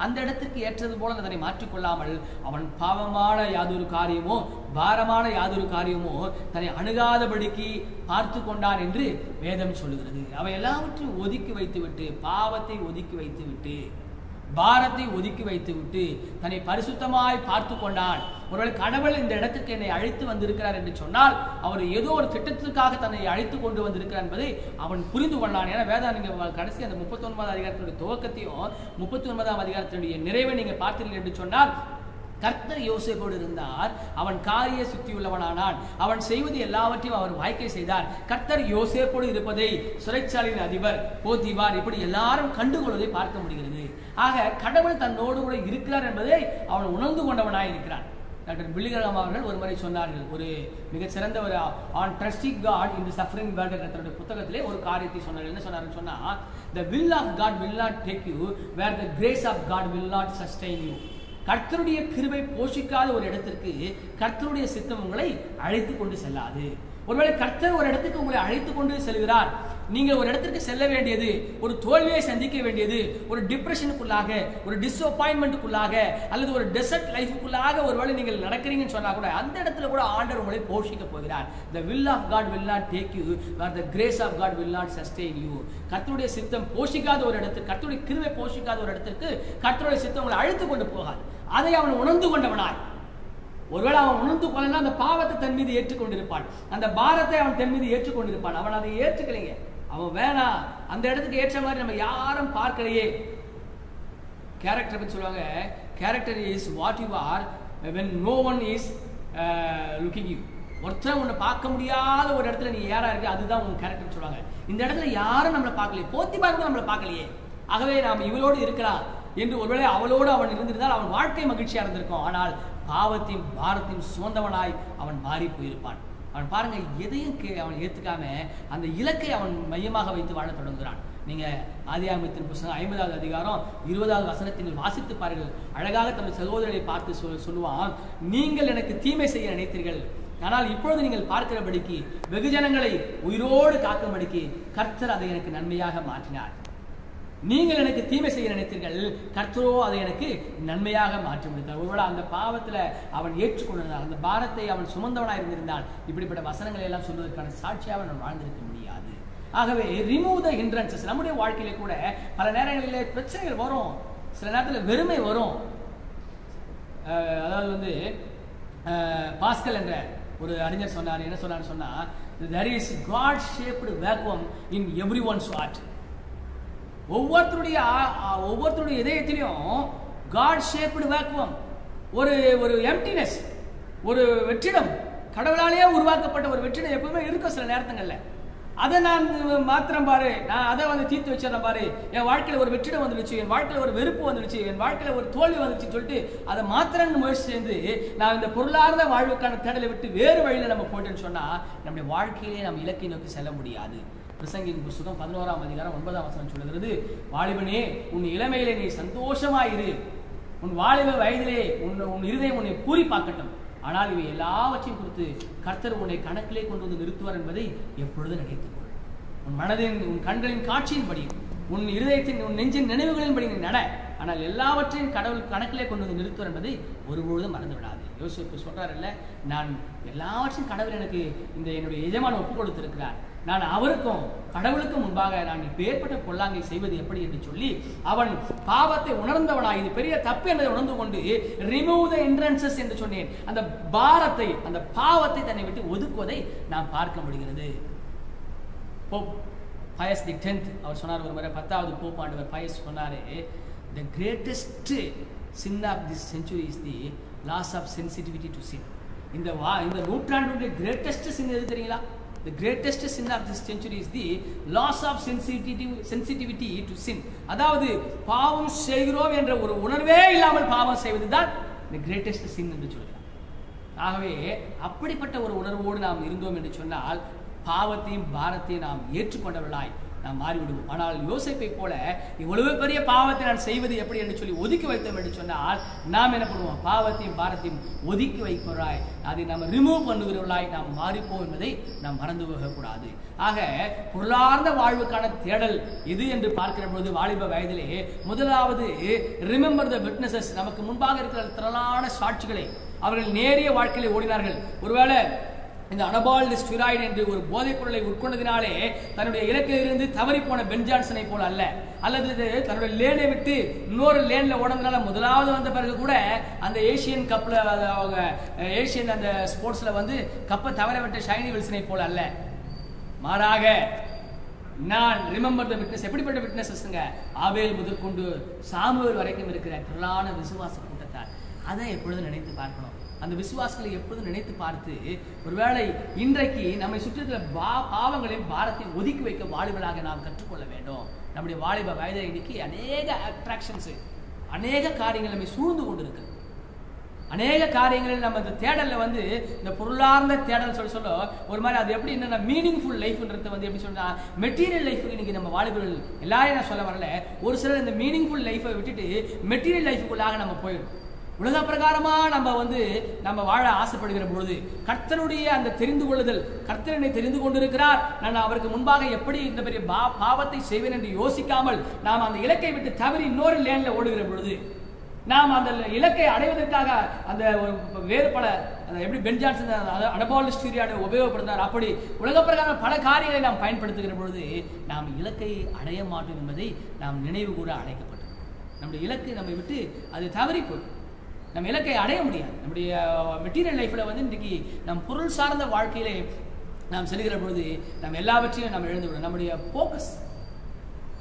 அந்த இடத்துக்கு ஏற்றது போல அதனை மாற்றிக்கொள்ளாமல் அவன் பாவமான யாதொரு காரியமோ பாரமான யாதொரு காரியமோ தன்னை அணுகாதபடிக்கு பார்த்து கொண்டான் என்று வேதம் சொல்லுகிறது. அவன் எல்லாவற்றையும் ஒதுக்கி வைத்துவிட்டு, பாவத்தை ஒதுக்கி வைத்துவிட்டு, பாரத்தை ஒதுக்கி வைத்துவிட்டு தன்னை பரிசுத்தமாய் பார்த்து கொண்டான். ஒருவேளை கடவுள் இந்த இடத்துக்கு என்னை அழைத்து வந்திருக்கிறார் என்று சொன்னால் அவர் ஏதோ ஒரு திட்டத்திற்காக தன்னை அழைத்து கொண்டு வந்திருக்கிறார் என்பதை அவன் புரிந்து கொண்டான். ஏன்னா வேதா நீங்க கடைசி அந்த 39ஆம் அதிகாரத்தினுடைய துவக்கத்தையும் 39ஆம் அதிகாரத்தினுடைய நிறைவை நீங்க பார்த்தீர்கள் என்று சொன்னால், கர்த்தர் யோசேப்போடு இருந்தார், அவன் காரிய சுத்தியுள்ளவனானான், அவன் செய்வது எல்லாவற்றையும் அவர் வாய்க்கை செய்தார். கர்த்தர் யோசேப்போடு இருப்பதை சிறைச்சாலையின் அதிபர் போத்திபார் இப்படி எல்லாரும் கண்டுகொள்வதை பார்க்க முடிகிறது. ஆக கடவுள் தன்னோடு கூட இருக்கிறார் என்பதை அவன் உணர்ந்து கொண்டவனாய் இருக்கிறான். டாக்டர் பில்லிகிராம் அவர்கள் ஒரு முறை சொன்னார்கள், ஒரு மிகச்சிறந்த ஒரு on trusting God in the suffering world என்ற தன்னுடைய புத்தகத்திலே ஒரு காரியத்தை சொன்னார்கள். என்ன சொன்னார்கள் சொன்னா, the will of God will not take you where the grace of God will not sustain you. கர்த்தருடைய கிருபை போஷிக்காத ஒரு இடத்திற்கு கர்த்தருடைய சித்தம் உங்களை அழைத்து கொண்டு செல்லாது. ஒருவேளை கர்த்தர் ஒரு இடத்துக்கு உங்களை அழைத்து கொண்டு செல்கிறார், நீங்கள் ஒரு இடத்திற்கு செல்ல வேண்டியது, ஒரு தோல்வியை சந்திக்க வேண்டியது, ஒரு டிப்ரெஷனுக்குள்ளாக, ஒரு டிஸ்அப்பாயின்மெண்ட்டுக்குள்ளாக அல்லது ஒரு டெசர்ட் லைஃபுக்குள்ளாக ஒருவேளை நீங்கள் நடக்கிறீங்கன்னு சொன்னா கூட அந்த இடத்துல கூட ஆண்டவர் உங்களை போஷிக்க போகிறார். The will of God will not take you where the grace of God will not sustain you. கர்த்தருடைய சித்தம் போஷிக்காத ஒரு இடத்துக்கு, கர்த்தருடைய கிருபை போஷிக்காத ஒரு இடத்திற்கு கர்த்தருடைய சித்தம் உங்களை அழைத்து கொண்டு போகாது. அதை அவன் உணர்ந்து கொண்டவனாய், ஒருவேளை அவன் உணர்ந்து கொள்ளனா அந்த பாவத்தை தன் மீது ஏற்றுக்கொண்டிருப்பான், அந்த பாரத்தை அவன் தன் மீது ஏற்றுக்கொண்டிருப்பான். அவன் அதை ஏற்றுக்கலைங்க, அவன் வேணாம், அந்த இடத்துக்கு ஏற்ற மாதிரி நம்ம யாரும் பார்க்கலையே. கேரக்டர் பத்தி சொல்லுவாங்க, character is what you are when no one is looking you. ஒருத்தர் உன்னை பார்க்க முடியாத ஒரு இடத்துல நீ யாரா இருக்கு, அதுதான் உன் கேரக்டர் சொல்லுவாங்க. இந்த இடத்துல யாரும் நம்மளை பார்க்கலையே, போத்திபார் கூட நம்மளை பார்க்கலையே, ஆகவே நாம் இவளோடு இருக்கலாம் என்று ஒருவேளை அவளோடு அவன் இருந்திருந்தால் அவன் வாழ்க்கை மகிழ்ச்சியா இருந்திருக்கும். ஆனால் பாவத்தையும் பாரத்தையும் சுமந்தவனாய் அவன் மாறி போயிருப்பான். அவன் பாருங்க, எதையும் அவன் ஏற்றுக்காம அந்த இலக்கை அவன் மையமாக வைத்து வாழ தொடங்குகிறான். நீங்க ஆதியாகமத்தின் புத்தகம் 50வது அதிகாரம் 20வது வசனத்தில் வாசித்து பாருங்கள். அழகாக தன்னுடைய சகோதரரை பார்த்து சொல்லுவான், நீங்கள் எனக்கு தீமை செய்ய நினைத்தீர்கள், ஆனால் இப்பொழுது நீங்கள் பார்க்கிறபடிக்கு வெகுஜனங்களை உயிரோடு காக்கும்படிக்கு கர்த்தர் அதை எனக்கு நன்மையாக மாற்றினார். நீங்கள் எனக்கு தீமை செய்ய நினைத்தீர்கள், கர்த்தரோ அதை எனக்கு நன்மையாக மாற்றி முடித்தார். ஒருவேளை அந்த பாவத்துல அவன் ஏற்றுக்கொண்டிருந்தான், அந்த பாரத்தை அவன் சுமந்தவனாக இருந்திருந்தான், இப்படிப்பட்ட வசனங்களை எல்லாம் சொல்வதற்கான சாட்சியாக அவன் வாழ்ந்திருக்க முடியாது. ஆகவே ரிமூவ் த ஹிண்ட்ரன்சஸ். நம்முடைய வாழ்க்கையில கூட பல நேரங்களில் பிரச்சனைகள் வரும், சில நேரத்தில் வெறுமை வரும். அதாவது வந்து பாஸ்கல் என்ற ஒரு அறிஞர் சொன்னார், என்ன சொன்னார் சொன்னா, there is God shaped vacuum in everyone's heart. ஒவ்வொருத்தருடைய இதயத்திலையும் God shaped vacuum, ஒரு எம்ப்டினஸ், ஒரு வெற்றிடம், கடவுளாலேயே உருவாக்கப்பட்ட ஒரு வெற்றிடம் எப்பவுமே இருக்கும் சில நேரத்துங்கள்ல. அதை நான் மாத்திரம் பாரு, நான் அதை வந்து தீர்த்து வச்சிடறேன் பாரு, என் வாழ்க்கையில் ஒரு வெற்றிடம் வந்துடுச்சு, என் வாழ்க்கையில் ஒரு வெறுப்பு வந்துடுச்சு, என் வாழ்க்கையில் ஒரு தோல்வி வந்துடுச்சு சொல்லிட்டு அதை மாத்திரம் முயற்சி சேர்ந்து நான் இந்த பொருளாதார வாழ்வுக்கான தேடலை விட்டு வேறு வழியில் நம்ம போயிட்டேன்னு சொன்னா நம்முடைய வாழ்க்கையிலே நம்ம இலக்கை நோக்கி செல்ல முடியாது. பிரசங்கின் புஸ்தகம் 11ஆம் அதிகாரம் 9ஆம் வசனம் சொல்லுகிறது, வாலிபனே உன் இளமையிலே நீ சந்தோஷமாயிரு, உன் வாலிப வயதிலே உன் இருதயம் உன்னை பூரி பார்க்கட்டும், ஆனால் இவை எல்லாவற்றையும் குறித்து கர்த்தர் உன்னை கணக்கிலே கொண்டு வந்து நிறுத்துவார் என்பதை எப்பொழுது நினைத்துக்கொள். உன் மனதின், உன் கண்களின் காட்சியின்படி, உன் இருதயத்தின், உன் நெஞ்சின் நினைவுகளின்படி நீ நட, ஆனால் எல்லாவற்றையும் கடவுள் கணக்கிலே கொண்டு வந்து நிறுத்துவார் என்பதை ஒருபொழுதும் மறந்து விடாது. யோசிப்பு சொல்றாரு இல்ல, நான் எல்லாவற்றையும் கடவுள் எனக்கு இந்த என்னுடைய எஜமான ஒப்பு கொடுத்திருக்கிறார், நான் அவருக்கும் கடவுளுக்கும் முன்பாக நான் இப்பேற்பட்ட பொல்லாங்கை செய்வது எப்படி என்று சொல்லி அவன் பாவத்தை உணர்ந்தவனாய் இது பெரிய தப்பு என்பதை உணர்ந்து கொண்டு ரிமூவ் த ஹிண்ட்ரன்சஸ் என்று சொன்னேன். அந்த பாரத்தை, அந்த பாவத்தை தன்னை விட்டு ஒதுக்குவதை நாம் பார்க்க முடிகிறது. போப் பயஸ் தி 10th அவர் சொன்னார் ஒரு முறை, 10வது போப் ஆண்டவர் பயஸ் சொன்னாரு, the greatest sin of this century is the loss of sensitivity to sin. இந்த நூற்றாண்டுடைய greatest sin எது தெரியுங்களா? The greatest sin of this century is the loss of sensitivity to sin. அதாவது பாவம் செய்கிறோம் என்ற ஒரு உணர்வே இல்லாமல் பாவம் செய்வதுதான் the greatest sin என்று சொல்கிறார். ஆகவே அப்படிப்பட்ட ஒரு உணர்வோடு நாம் இருந்தோம் என்று சொன்னால் பாவத்தையும் பாரத்தையும் நாம் ஏற்றுக்கொண்டவர்களாய் நாம் மாறிவிடுவோம். ஆனால் யோசேப்பை போல இவ்வளவு பெரிய பாவத்தை நான் செய்வது எப்படி என்று சொல்லி ஒதுக்கி வைத்தோம் என்று சொன்னால் நாம் என்ன பண்ணுவோம்? பாவத்தையும் பாரத்தையும் ஒதுக்கி வைக்கிறாய், அதை நாம் ரிமூவ் பண்ணுகிறவர்களாய் நாம் மாறிப்போம் என்பதை நாம் மறந்து போகக்கூடாது. ஆக பொருளார்ந்த வாழ்வுக்கான தேடல் எது என்று பார்க்கிற பொழுது வாலிப வயதிலே முதலாவது ரிமெம்பர் த விட்னஸஸ். நமக்கு முன்பாக இருக்கிற திரளான சாட்சிகளை அவர்கள் நேரிய வாழ்க்கையிலே ஓடினார்கள். ஒருவேளை இந்த அனபால்டு ஸ்டீராய்டு என்று ஒரு போதைப் பொருளை உட்கொண்டதினாலே தன்னுடைய இலக்கிலிருந்து தவறி போன பென் ஜான்சனை போல அல்ல, அல்லது தன்னுடைய லேனை விட்டு இன்னொரு லேன்ல ஓடுறதுனால முதலாவது வந்த பிறகு கூட அந்த ஏசியன் கப்ல அவங்க ஏசியன் அந்த ஸ்போர்ட்ஸ்ல வந்து கப்பை தவற விட்ட ஷைனி வில்சனை போல அல்ல. மாறாக நான் ரிமெம்பர் த விட்னஸ். எப்படிப்பட்ட விட்னஸஸ்ங்க? ஆபேல் முதற்கொண்டு சாமுவேல் வரைக்கும் இருக்கிற திரளான விசுவாச கூட்டத்தார். அதை எப்பொழுதும் நினைத்து பார்க்கணும். அந்த விசுவாசங்களை எப்பொழுதும் நினைத்து பார்த்து ஒருவேளை இன்றைக்கு நம்மை சுற்றி இருக்கிற பாவங்களையும் பாரத்தையும் ஒதுக்கி வைக்க வாலிபர்களாக நாம் கற்றுக்கொள்ள வேண்டும். நம்முடைய வாலிப வயதில் இன்னைக்கு அநேக அட்ராக்ஷன்ஸ், அநேக காரியங்கள் நம்மை சூழ்ந்து கொண்டு இருக்கு. அநேக காரியங்களில் நம்ம இந்த தேடல்ல வந்து இந்த பொருளார்ந்த தேடல் சொல்ல ஒரு மாதிரி அது எப்படி என்னன்னா மீனிங்ஃபுல் லைஃப்ன்றது வந்து எப்படி சொன்னா மெட்டீரியல் லைஃபுக்கு இன்னைக்கு நம்ம வாலிபர்கள் எல்லாரையும் நான் சொல்ல வரல. ஒரு சிலர் இந்த மீனிங்ஃபுல் லைஃபை விட்டுட்டு மெட்டீரியல் லைஃபுக்குள்ளாக நம்ம போயிடும். உலக பிரகாரமா நம்ம வாழ ஆசைப்படுகிற பொழுது கர்த்தருடைய அந்த தெரிந்து கொள்ளுதல், கர்த்தர் என்னை தெரிந்து கொண்டிருக்கிறார், நான் அவருக்கு முன்பாக எப்படி இந்த பெரிய பாவத்தை செய்வேன் என்று யோசிக்காமல் நாம் அந்த இலக்கை விட்டு தவறி இன்னொரு லேன்ல ஓடுகிற பொழுது நாம் அந்த இலக்கை அடைவதற்காக அந்த வேறு பல எப்படி பென் ஜான்சன் அனபால்டு ஸ்டீராய்டை உபயோகப்படுத்தினார், அப்படி உலக பிரகாரம் பல காரியங்களை நாம் பயன்படுத்துகிற பொழுது நாம் இலக்கை அடைய மாட்டோம் என்பதை நாம் நினைவு கூற அழைக்கப்பட்டோம். நம்முடைய இலக்கு நம்மை விட்டு அது தவறி போய் நம்ம இலக்கை அடைய முடியாது. நம்முடைய மெட்டீரியல் லைஃப்ல வந்து இன்றைக்கு நம் பொருள் சார்ந்த வாழ்க்கையிலே நாம் செல்கிற பொழுது நம்ம எல்லாவற்றையும் நம்ம இழந்து விடும். நம்முடைய ஃபோக்கஸ்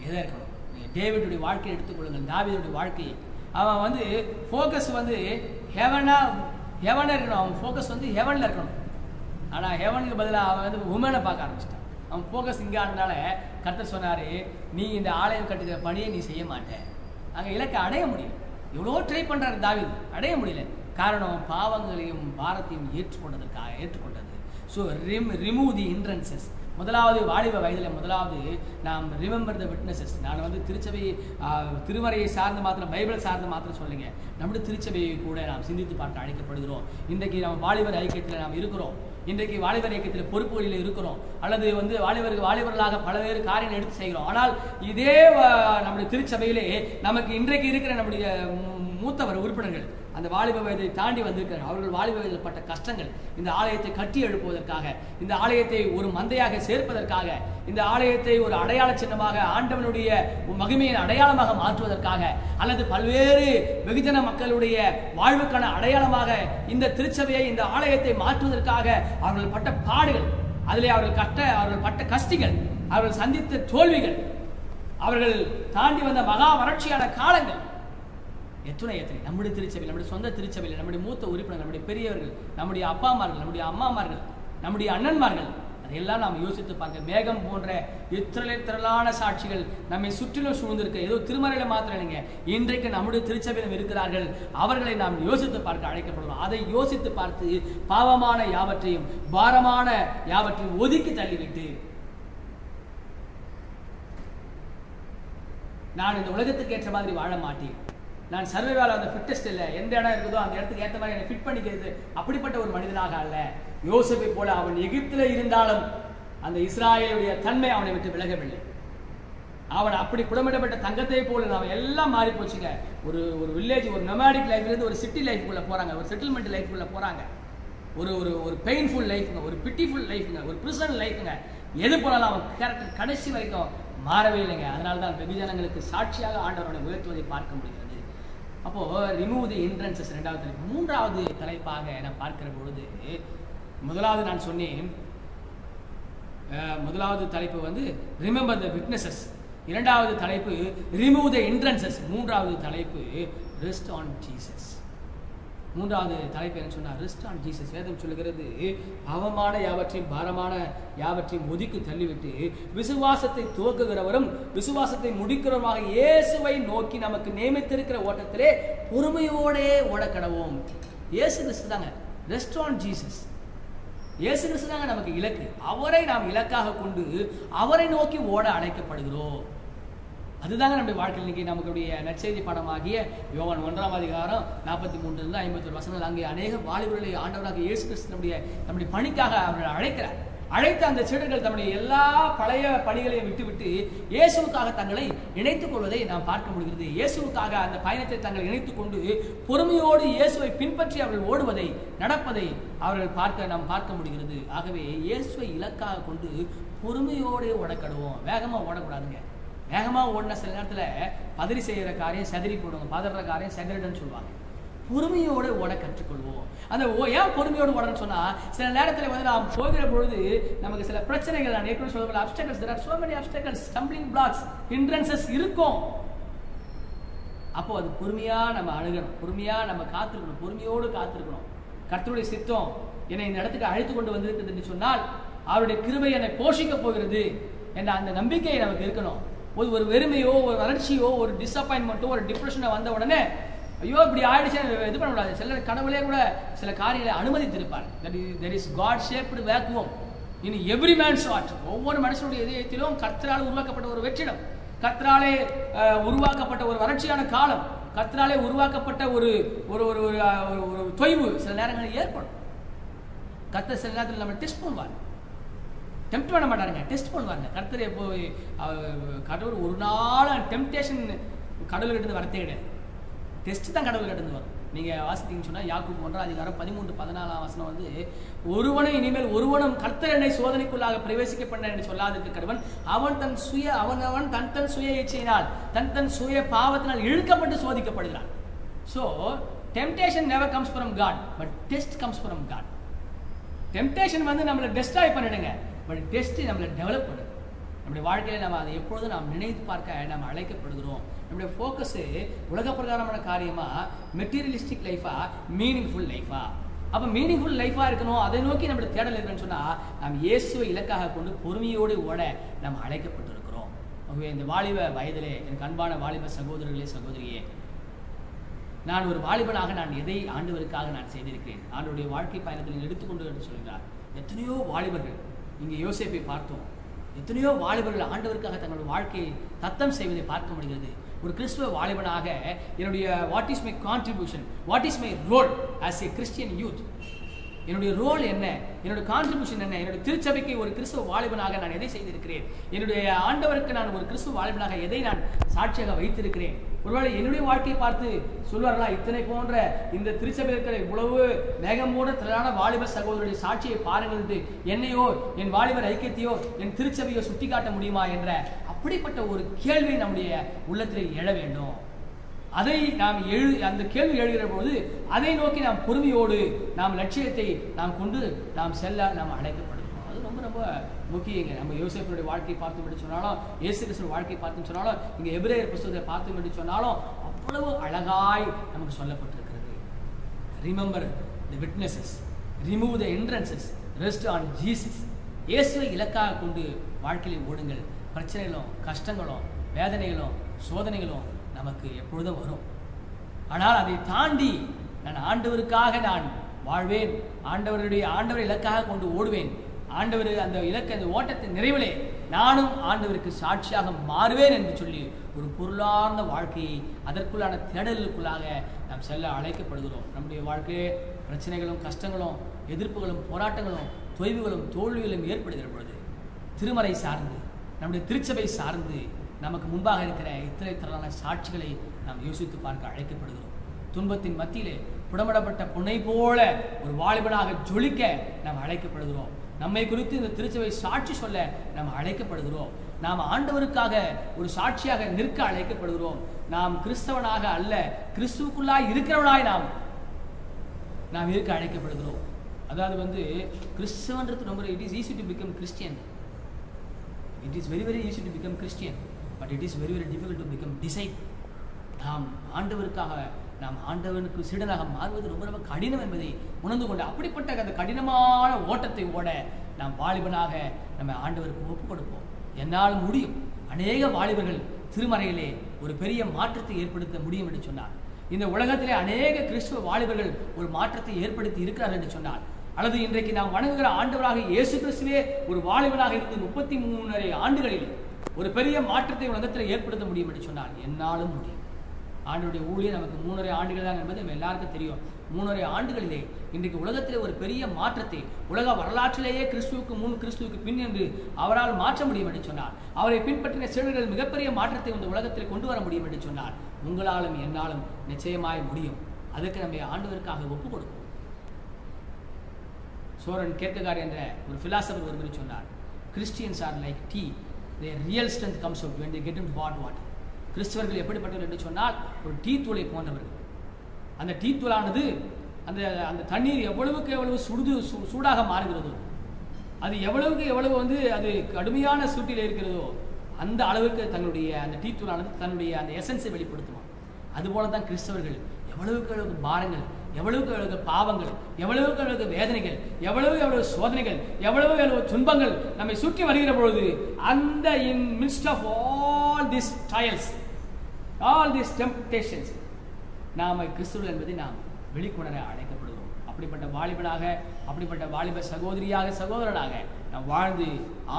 எதாக இருக்கணும்? டேவிடுடைய வாழ்க்கையை எடுத்துக்கொள்ளுங்கள், தாவீதுடைய வாழ்க்கையை. அவன் வந்து ஃபோக்கஸ் வந்து ஹெவனா இருக்கணும். அவன் ஃபோக்கஸ் வந்து ஹெவனில் இருக்கணும். ஆனால் ஹெவனுக்கு பதிலாக அவன் வந்து உமனை பார்க்க ஆரம்பிச்சிட்டான். அவன் ஃபோக்கஸ் இங்கே ஆனதுனால கர்த்தர் சொன்னார், நீ இந்த ஆலயம் கட்டுகிற பணியை நீ செய்ய மாட்டேன். அங்கே இலக்கை அடைய முடியும். எவ்வளோ ட்ரை பண்ணுறாரு தாவீது, அடைய முடியல. காரணம் பாவங்களையும் பாரத்தையும் ஏற்றுக்கொண்டது. ஸோ ரிமூவ் தி ஹிண்ட்ரன்சஸ். முதலாவது வாலிப வயதில் முதலாவது நாம் ரிமெம்பர் த விட்னஸஸ். நான் வந்து திருமறையை சார்ந்து மாத்திரம், பைபிளை சார்ந்து மாத்திரம் சொல்லுங்க, நம்முடைய திருச்சபையை கூட நாம் சிந்தித்து பார்க்க அழைக்கப்படுகிறோம். இன்றைக்கு நம்ம வாலிபர் ஐக்கியத்தில் நாம் இருக்கிறோம். இன்றைக்கு வாலிபர் இயக்கத்தில் பொறுப்புகளில் இருக்கிறோம், அல்லது வந்து வாலிபர்களாக பல்வேறு காரியங்கள் எடுத்து செய்கிறோம். ஆனால் இதே நம்முடைய திருச்சபையிலே நமக்கு இன்றைக்கு இருக்கிற நம்முடைய மூத்தவர் உறுப்பினர்கள் அந்த வாலிப வயதை தாண்டி வந்திருக்கிறார்கள். அவர்கள் வாலிப வயதில் பட்ட கஷ்டங்கள், இந்த ஆலயத்தை கட்டி எழுப்புவதற்காக, இந்த ஆலயத்தை ஒரு மந்தையாக சேர்ப்பதற்காக, இந்த ஆலயத்தை ஒரு அடையாள சின்னமாக, ஆண்டவனுடைய மகிமையின் அடையாளமாக மாற்றுவதற்காக, அல்லது பல்வேறு வெகுஜன மக்களுடைய வாழ்வுக்கான அடையாளமாக இந்த திருச்சபையை, இந்த ஆலயத்தை மாற்றுவதற்காக அவர்கள் பட்ட பாடுகள், அதிலே அவர்கள் பட்ட கஷ்டிகள், அவர்கள் சந்தித்த தோல்விகள், அவர்கள் தாண்டி வந்த மகா வறட்சியான காலங்கள் எத்தனை நம்முடைய திருச்சபையில், நம்முடைய சொந்த திருச்சபையில், நம்முடைய மூத்த உறுப்பினர், நம்முடைய பெரியவர்கள், நம்முடைய அப்பாமார்கள், நம்முடைய அம்மாமார்கள், நம்முடைய அண்ணன்மார்கள், அதையெல்லாம் நாம் யோசித்து பார்க்க மேகம் போன்ற திரளான சாட்சிகள் நம்மை சுற்றிலும் சூழ்ந்திருக்க. ஏதோ திருமறையில மாத்திரம் இல்லைங்க, இன்றைக்கு நம்முடைய திருச்சபையிலும் இருக்கிறார்கள். அவர்களை நாம் யோசித்து பார்க்க அழைக்கப்படுவோம். அதை யோசித்து பார்த்து பாவமான யாவற்றையும் பாரமான யாவற்றையும் ஒதுக்கி தள்ளிவிட்டு, நான் இந்த உலகத்துக்கு ஏற்ற மாதிரி வாழ மாட்டேன், நான் சர்வைவால் அந்த ஃபிட்டஸ்ட் இல்லை, எந்த இடம் இருக்குதோ அந்த இடத்துக்கு ஏற்ற மாதிரி என்னை ஃபிட் பண்ணிக்கிறது, அப்படிப்பட்ட ஒரு மனிதனாக அல்ல. யோசேப்பை போல அவன் எகிப்தில் இருந்தாலும் அந்த இஸ்ராயேலுடைய தன்மை அவனை விட்டு விலகவில்லை. அவன் அப்படி புடமிடப்பட்ட தங்கத்தை போல அவன் எல்லாம் மாறி போச்சுங்க. ஒரு வில்லேஜ், ஒரு நொமாடிக் லைஃப்ல இருந்து ஒரு சிட்டி லைஃப்குள்ள போறாங்க, ஒரு செட்டில்மெண்ட் லைஃப்குள்ள போறாங்க. ஒரு பெயின்ஃபுல் லைஃப்ங்க, ஒரு பிட்டிஃபுல் லைஃப்ங்க, ஒரு பிரிசன் லைஃப்ங்க. எது போனாலும் அவன் கேரக்டர் கடைசி வரைக்கும் மாறவே இல்லைங்க. அதனால தான் வெகுஜனங்களுக்கு சாட்சியாக ஆண்டவருடைய உயர்த்துவதை பார்க்க முடிகிறது. அப்போ ரிமூவ் தி ஹிண்ட்ரன்சஸ் இரண்டாவது தலைப்பு. மூன்றாவது தலைப்பாக நான் பார்க்கிற பொழுது, முதலாவது நான் சொன்னேன், முதலாவது தலைப்பு வந்து ரிமெம்பர் த விட்னஸஸ், இரண்டாவது தலைப்பு ரிமூவ் த ஹிண்ட்ரன்சஸ், மூன்றாவது தலைப்பு ரெஸ்ட் ஆன் ஜீசஸ். மூன்றாவது தலைப்பு என்ன சொன்னா, ரெஸ்ட் ஆன் ஜீசஸ். வேதம் சொல்லுகிறது, பாவமான யாவற்றையும் பாரமான யாவற்றையும் ஒதுக்கி தள்ளிவிட்டு விசுவாசத்தை துவக்குகிறவரும் விசுவாசத்தை முடிக்கிறவருமாக இயேசுவை நோக்கி நமக்கு நியமித்திருக்கிற ஓட்டத்திலே பொறுமையோடே ஓடக்கடவோம். இயேசு கிறிஸ்து தாங்க ரெஸ்ட் ஆன் ஜீசஸ். இயேசு கிறிஸ்து தாங்க நமக்கு இலக்கு. அவரை நாம் இலக்காக கொண்டு அவரை நோக்கி ஓட அழைக்கப்படுகிறோம். அதுதாங்க நம்முடைய வாழ்க்கையில் இன்னைக்கு நமக்குடைய நற்செய்தி பாடமாகிய யோவான் 1ஆம் அதிகாரம் 43 51 வசனங்கள். அங்கே அநேக வாலிபர்களை ஆண்டவராக இயேசு கிறிஸ்து நம்முடைய பணிக்காக அவர்கள் அழைக்கிறார். அழைத்த அந்த சீடர்கள் தம்முடைய எல்லா பழைய பணிகளையும் விட்டுவிட்டு இயேசுவுக்காக தங்களை இணைத்துக் கொள்வதை நாம் பார்க்க முடிகிறது. இயேசுவுக்காக அந்த பயணத்தை தங்களை இணைத்துக் கொண்டு பொறுமையோடு இயேசுவை பின்பற்றி அவர்கள் ஓடுவதை, நடப்பதை அவர்கள் நாம் பார்க்க முடிகிறது. ஆகவே இயேசுவை இலக்காக கொண்டு பொறுமையோடு ஓடக்கடுவோம். வேகமா ஓடக்கூடாதுங்க. வேகமா ஓடின சில நேரத்தில் பதறி செய்கிற காரியம் செதறி போடுவாங்க, பதற காரியம் செதறிடுன்னு சொல்லுவாங்க. பொறுமையோடு ஓட கற்றுக்கொள்வோம். அந்த ஏன் பொறுமையோடு ஓடன்னு சொன்னா, சில நேரத்தில் வந்து நாம் போகிற பொழுது நமக்கு சில பிரச்சனைகள், நான் ஏற்கனவே சொல்ல அப்டக்கல்ஸ், there are so many obstacles, stumbling blocks, hindrances இருக்கும். அப்போ அது பொறுமையா நம்ம அணுகணும், பொறுமையா நம்ம காத்திருக்கணும், பொறுமையோடு காத்திருக்கணும். கர்த்தருடைய சித்தம் என்னை இந்த இடத்துக்கு அழைத்து கொண்டு வந்திருக்கிறது என்று சொன்னால், அவருடைய கிருபை என்னை போஷிக்க போகிறது என்ற அந்த நம்பிக்கை நமக்கு இருக்கணும். ஒரு வெறுமையோ, ஒரு வறட்சியோ, ஒரு டிசப்பாயின்மெண்ட்டோ, ஒரு டிப்ரெஷனோ வந்த உடனே ஐயோ இப்படி ஆயிடுச்சு இது பண்ணக்கூடாது. சில கடவுளே கூட சில காரியங்களை அனுமதித்திருப்பார். there is God shaped vacuum in every man's heart. ஒவ்வொரு மனுஷனுடைய இதயத்திலும் கர்த்தரால் உருவாக்கப்பட்ட ஒரு வெற்றிடம், கர்த்தராலே உருவாக்கப்பட்ட ஒரு வறட்சியான காலம், கர்த்தராலே உருவாக்கப்பட்ட ஒரு தொய்வு சில நேரங்களில் ஏற்படும். கர்த்தர் சில நேரத்தில் நம்ம டெஸ்ட் பண்ணுவார், டெம்ப்ட் பண்ண மாட்டாருங்க, டெஸ்ட் பண்ணுவாங்க. கர்த்தர் எப்போ கடவுள் ஒரு நாள் டெம்ப்டேஷன் கடவுள்கிட்ட வரத்தே கிடையாது, டெஸ்ட் தான் கடவுள்கிட்ட வரும். நீங்கள் வாசித்தீங்கன்னு சொன்னால் யாக்கோபு 1ஆம் அதிகாரம் 13-14 வசனம் வந்து, ஒருவனை இனிமேல் ஒருவனும் கர்த்தர் என்னை சோதனைக்குள்ளாக பிரவேசிக்க பண்ண என்று சொல்லாதிருக்க கடவன் அவன் தன் சுய இச்சையினால் தன் சுய பாவத்தினால் இழுக்கப்பட்டு சோதிக்கப்படுகிறான். So temptation never comes from God, but test comes from God. Temptation வந்து நம்மளை டெஸ்ட்ராய் பண்ணிடுங்க, பட் டெஸ்ட் நம்மளை டெவலப் பண்ணுது. நம்முடைய வாழ்க்கையில் நம்ம அதை எப்பொழுதும் நாம் நினைத்து பார்க்க நம்ம அழைக்கப்படுகிறோம். நம்முடைய ஃபோக்கஸு உலக பிரகாரமான காரியமா, மெட்டீரியலிஸ்டிக் லைஃபா, மீனிங்ஃபுல் லைஃபா? அப்போ மீனிங்ஃபுல் லைஃபாக இருக்கணும், அதை நோக்கி நம்மளுடைய தேடல் இருக்குன்னு சொன்னால் நாம் இயேசுவை இலக்காக கொண்டு பொறுமையோடு ஓட நாம் அழைக்கப்பட்டிருக்கிறோம். ஆகவே இந்த வாலிப வயதிலே எனக்கு அன்பான வாலிப சகோதரர்களே சகோதரியே, நான் ஒரு வாலிபனாக நான் எதை ஆண்டவருக்காக நான் செய்திருக்கிறேன், ஆண்டவருடைய வாழ்க்கை பயணத்தில் எடுத்துக்கொண்டு என்று சொல்கிறார். எத்தனையோ வாலிபர்கள், இங்கே யோசேப்பை பார்த்தோம், எத்தனையோ வாலிபர்கள் ஆண்டவருக்காக தங்களுடைய வாழ்க்கையை தத்தம் செய்வதை பார்க்க முடிகிறது. ஒரு கிறிஸ்துவ வாலிபனாக என்னுடைய what is my contribution, what is my role as a Christian youth, என்னுடைய ரோல் என்ன, என்னுடைய கான்ட்ரிபியூஷன் என்ன, என்னுடைய திருச்சபைக்கு ஒரு கிறிஸ்துவ வாலிபனாக நான் எதை செய்திருக்கிறேன், என்னுடைய ஆண்டவருக்கு நான் ஒரு கிறிஸ்துவ வாலிபனாக எதை நான் சாட்சியாக வைத்திருக்கிறேன். ஒருவேளை என்னுடைய வாழ்க்கையை பார்த்து சொல்வார்களா, இத்தனை போன்ற இந்த திருச்சபையில் இருக்கிற இவ்வளவு மேகம் போன்ற திரளான வாலிபர் சகோதரருடைய சாட்சியை பாருங்கள் என்று என்னையோ என் வாலிபர் ஐக்கியத்தையோ என் திருச்சபையோ சுட்டி காட்ட முடியுமா என்ற அப்படிப்பட்ட ஒரு கேள்வி நம்முடைய உள்ளத்தில் எழ வேண்டும். அதை நாம் அந்த கேள்வி எழுகிற போது அதை நோக்கி நாம் பொறுமையோடு நாம் லட்சியத்தை நாம் கொண்டு நாம் செல்ல நாம் அழைக்கப்படுகிறோம். அது ரொம்ப ரொம்ப முக்கியங்க. நம்ம யோசேப்பினுடைய வாழ்க்கையை பார்த்தோம் என்று சொன்னாலும், இயேசு கிறிஸ்துவின் வாழ்க்கையை பார்த்தோம் சொன்னாலும், இங்கே எபிரேயர் புத்தகத்தை பார்த்தோம் என்று சொன்னாலும் அவ்வளவு அழகாய் நமக்கு சொல்லப்பட்டிருக்கிறது. Remember the witnesses, remove the hindrances, rest on Jesus. இயேசுவை இலக்காக கொண்டு வாழ்க்கையில் ஓடுங்கள். பிரச்சனைகளும் கஷ்டங்களும் வேதனைகளும் சோதனைகளும் நமக்கு எப்பொழுதும் வரும். ஆனால் அதை தாண்டி நான் ஆண்டவருக்காக நான் வாழ்வேன், ஆண்டவரை இலக்காக கொண்டு ஓடுவேன், ஆண்டவர் அந்த இலக்கு அந்த ஓட்டத்தின் நிறைவிலே நானும் ஆண்டவருக்கு சாட்சியாக மாறுவேன் என்று சொல்லி ஒரு பொருளார்ந்த வாழ்க்கையை அதற்குள்ளான தேடலுக்குள்ளாக நாம் செல்ல அழைக்கப்படுகிறோம். நம்முடைய வாழ்க்கையே பிரச்சனைகளும் கஷ்டங்களும் எதிர்ப்புகளும் போராட்டங்களும் தொய்வுகளும் தோல்விகளும் ஏற்படுகிற பொழுது திருமறை சார்ந்து நம்முடைய திருச்சபை சார்ந்து நமக்கு முன்பாக இருக்கிற இத்தனை திரளான சாட்சிகளை நாம் யோசித்து பார்க்க அழைக்கப்படுகிறோம். துன்பத்தின் மத்தியிலே புடமிடப்பட்ட பொன்னை போல ஒரு வாலிபனாக ஜொலிக்க நாம் அழைக்கப்படுகிறோம். நம்மை குறித்து இந்த திருச்சபை சாட்சி சொல்ல நாம் அழைக்கப்படுகிறோம். நாம் ஆண்டவருக்காக ஒரு சாட்சியாக நிற்க அழைக்கப்படுகிறோம். நாம் கிறிஸ்தவனாக அல்ல, கிறிஸ்துவுக்குள்ளாய் இருக்கிறவனாய் நாம் இருக்க அழைக்கப்படுகிறோம். அதாவது கிறிஸ்தவன்றது ரொம்ப it is easy to become Christian. It is very very easy to become Christian, but it is very very difficult to become disciple. நாம் ஆண்டவருக்காக நாம் ஆண்டவனுக்கு சீடனாக மாறுவது ரொம்ப ரொம்ப கடினம் என்பதை உணர்ந்து கொண்டு அப்படிப்பட்ட அந்த கடினமான ஓட்டத்தை ஓட நாம் வாலிபனாக நம்ம ஆண்டவருக்கு ஒப்பு கொடுப்போம். என்னால் முடியும். அநேக வாலிபர்கள் திருமறையிலே ஒரு பெரிய மாற்றத்தை ஏற்படுத்த முடியும் என்று சொன்னார். இந்த உலகத்திலே அநேக கிறிஸ்துவ வாலிபர்கள் ஒரு மாற்றத்தை ஏற்படுத்தி இருக்கிறார்கள் என்று சொன்னார். அல்லது இன்றைக்கு நாம் வணங்குகிற ஆண்டவராக இயேசு கிறிஸ்துவே ஒரு வாலிபனாக இருந்து 33 ஆண்டுகளில் ஒரு பெரிய மாற்றத்தை உலகத்தில் ஏற்படுத்த முடியும் என்று சொன்னார். என்னாலும் முடியும். ஆண்டவருடைய ஊழியம் நமக்கு 3.5 ஆண்டுகள் தான் என்பது நம்ம எல்லாருக்கும் தெரியும். 3.5 ஆண்டுகளிலே இன்றைக்கு உலகத்திலே ஒரு பெரிய மாற்றத்தை உலக வரலாற்றிலேயே கிறிஸ்துவுக்கு முன் கிறிஸ்துவுக்கு பின் என்று அவரால் மாற்ற முடியும் என்று சொன்னார். அவரை பின்பற்றின சீடர்கள் மிகப்பெரிய மாற்றத்தை இந்த உலகத்தில் கொண்டு வர முடியும் என்று சொன்னார். உங்களாலும் என்னாலும் நிச்சயமாய் முடியும். அதுக்கு நம்ம ஆண்டவருக்காக ஒப்பு கொடுக்கும். சோரன் கேர்கெகார்ட் என்ற ஒரு பிலாசபர் ஒரு முறை சொன்னார், Christians R like tea, their real strength comes out when they get into hot water. கிறிஸ்தவர்கள் எப்படிப்பட்டவர்கள் என்று சொன்னால் ஒரு டீ தூளை போன்றவர்கள். அந்த டீ தூளானது அந்த அந்த தண்ணீர் எவ்வளவுக்கு எவ்வளவு சூடாக மாறுகிறதோ, அது எவ்வளவுக்கு எவ்வளவு அது கடுமையான சூட்டில் இருக்கிறதோ அந்த அளவுக்கு தன்னுடைய அந்த டீ தூளானது தன்னுடைய அந்த எசன்ஸை வெளிப்படுத்துமா. அதுபோல தான் கிறிஸ்தவர்கள் எவ்வளவுக்கு எவ்வளவு பாரங்கள், எவ்வளவுக்கு எவ்வளவு பாவங்கள், எவ்வளவுக்கு எவ்வளவு வேதனைகள், எவ்வளவு சோதனைகள், எவ்வளவு துன்பங்கள் நம்மை சுற்றி வருகிற பொழுது அந்த in midst of all these trials, all these temptations, நாம கிறிஸ்துவர்கள் என்பதை நாம் வெளிக்கொணர அழைக்கப்படுகிறோம். அப்படிப்பட்ட வாலிபனாக, அப்படிப்பட்ட வாலிப சகோதரியாக சகோதரனாக நாம் வாழ்ந்து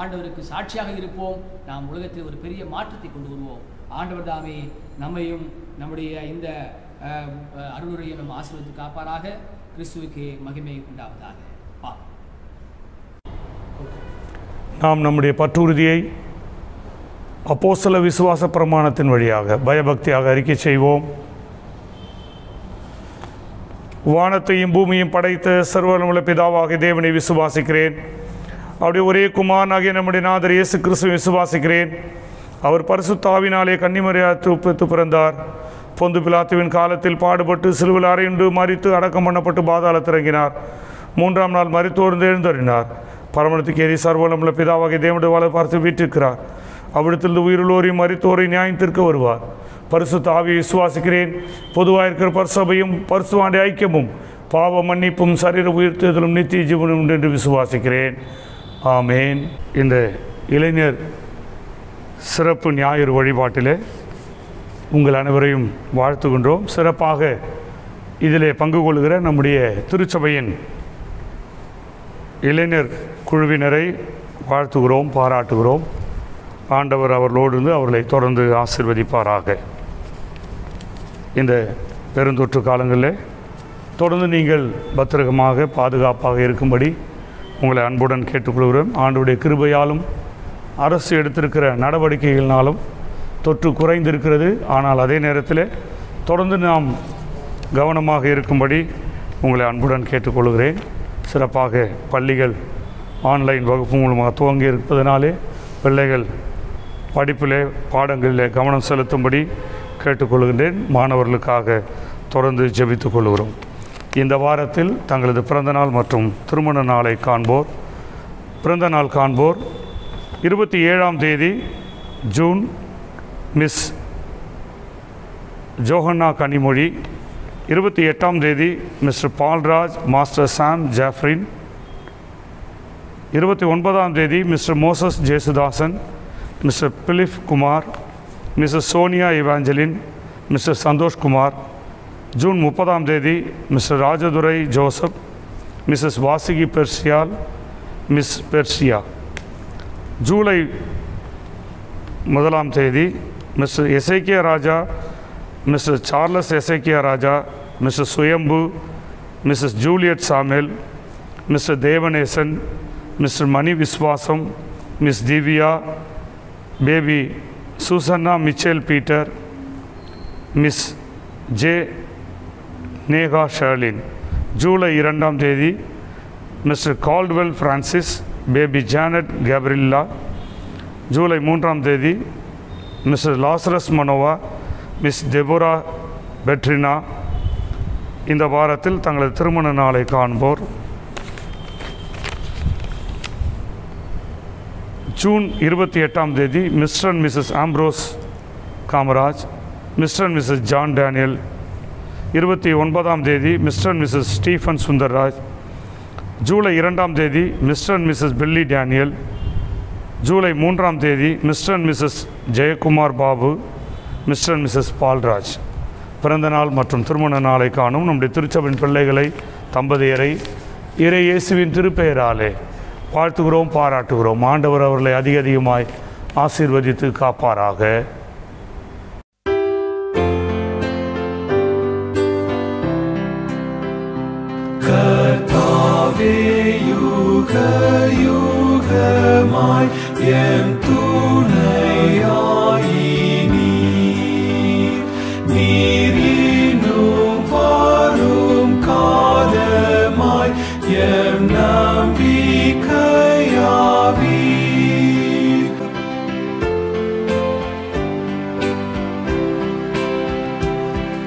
ஆண்டவருக்கு சாட்சியாக இருப்போம். நாம் உலகத்தில் ஒரு பெரிய மாற்றத்தை கொண்டு வருவோம். ஆண்டவர் தாமே நம்மையும் நம்முடைய இந்த அருளுரையை நம்ம ஆசீர்வதித்து காப்பாராக. கிறிஸ்துவுக்கு மகிமை உண்டாவதாக. நாம் நம்முடைய பற்றுறுதியை அப்போஸ்தல விசுவாச பிரமாணத்தின் வழியாக பயபக்தியாக அறிக்கை செய்வோம். வானத்தையும் பூமியும் படைத்த சர்வவல்லமையுள்ள பிதாவாகிய தேவனை விசுவாசிக்கிறேன். அவருடைய ஒரே குமாரனாகிய நம்முடைய நாதர் இயேசு கிறிஸ்துவை விசுவாசிக்கிறேன். அவர் பரிசுத்த ஆவியினாலே கன்னிமரியாத்து பிறந்தார். பொந்து பிலாத்துவின் காலத்தில் பாடுபட்டு சிலுவையில் அறையுண்டு மரித்து அடக்கம் பண்ணப்பட்டு பாதாளத்தில் இறங்கினார். 3ஆம் நாள் மரித்தோர்ந்து எழுந்தறினார். பரமணத்துக்கு ஏறி சர்வவல்லமையுள்ள பிதாவாகிய தேவனுடைய வலது பார்த்து வீற்றிருக்கிறார். அவ்விடத்திலிருந்து உயிருள்ளோரையும் மரித்தோரை நியாயத்திற்கு வருவார். பரிசுத்த ஆவியை விசுவாசிக்கிறேன். பொதுவாக இருக்கிற பரிசபையும் பரிசுத்தவானுடைய ஐக்கியமும் பாவ மன்னிப்பும் சரீர உயிர்த்தெழுதலும் நித்திய ஜீவனும் உண்டு என்று விசுவாசிக்கிறேன். ஆமேன். இந்த இளைஞர் சிறப்பு ஞாயிறு வழிபாட்டிலே உங்கள் அனைவரையும் வாழ்த்துகின்றோம். சிறப்பாக இதிலே பங்கு கொள்கிற நம்முடைய திருச்சபையின் இளைஞர் குழுவினரை வாழ்த்துகிறோம், பாராட்டுகிறோம். ஆண்டவர் அவர்களோடு இருந்து அவர்களை தொடர்ந்து ஆசீர்வதிப்பாராக. இந்த பெருந்தொற்று காலங்களில் தொடர்ந்து நீங்கள் பத்திரகமாக பாதுகாப்பாக இருக்கும்படி உங்களை அன்புடன் கேட்டுக்கொள்கிறோம். ஆண்டவருடைய கிருபையாலும் அரசு எடுத்திருக்கிற நடவடிக்கைகளினாலும் தொற்று குறைந்திருக்கிறது. ஆனால் அதே நேரத்தில் தொடர்ந்து நாம் கவனமாக இருக்கும்படி உங்களை அன்புடன் கேட்டுக்கொள்கிறேன். சிறப்பாக பள்ளிகள் ஆன்லைன் வகுப்பு மூலமாக துவங்கி இருப்பதனாலே பிள்ளைகள் படிப்பிலே பாடங்களிலே கவனம் செலுத்தும்படி கேட்டுக்கொள்கின்றேன். மாணவர்களுக்காக தொடர்ந்து ஜெபித்துக் கொள்கிறோம். இந்த வாரத்தில் தங்களது பிறந்தநாள் மற்றும் திருமண நாளை காண்போர், பிறந்த நாள் காண்போர் 27ஆம் தேதி ஜூன் மிஸ் ஜோஹன்னா கனிமொழி, 28ஆம் தேதி Mr Paulraj master Sam Jaffrin, 29ஆம் தேதி Mr Moses Jesudasan, Mr Philip Kumar, Mrs Sonia Evangeline, Mr Santhosh Kumar. June 30ஆம் தேதி Mr Rajadurai Joseph, Mrs Vasuki Persial, Miss Persia. July 1ஆம் தேதி Mr Hezekiah Raja, Mr Charles Hezekiah Raja, Mr Suyambu, Mrs Juliet Samuel, Mr Devanesan, Mr Mani Viswasam, Miss Divya, baby Susanna Michelle Peter, Miss J Neha Sherlin. July 2ஆம் தேதி Mr Caldwell Francis, baby Janet Gabriella. July 3ஆம் தேதி Mr Lazarus Manoah, Miss Deborah Petrina. இந்த வாரத்தில் தங்களது திருமண நாளை காண்போர் ஜூன் 28ஆம் தேதி Mr and Mrs Ambrose Kamaraj, Mr and Mrs John Daniel. 29ஆம் தேதி Mr and Mrs Stephen Sundarraj. July 2ஆம் தேதி Mr and Mrs Billy Daniel. July 3ஆம் தேதி Mr and Mrs Jayakumar Babu, Mr and Mrs Paulraj. பிறந்த நாள் மற்றும் திருமண நாளை காணும் நம்முடைய திருச்சபையின் பிள்ளைகளை, தம்பதியரை இறை இயேசுவின் திருப்பெயராலே வாழ்த்துகிறோம், பாராட்டுகிறோம். ஆண்டவர் அவர்களை அதிகமாய் ஆசீர்வதித்து காப்பாராக. கர்த்தாவே யுக யுகமாய் எம் துணையாயினீர். நீர் இன்னும் வரும் காலமாய் எம் நம்பிக்கையாவீர்.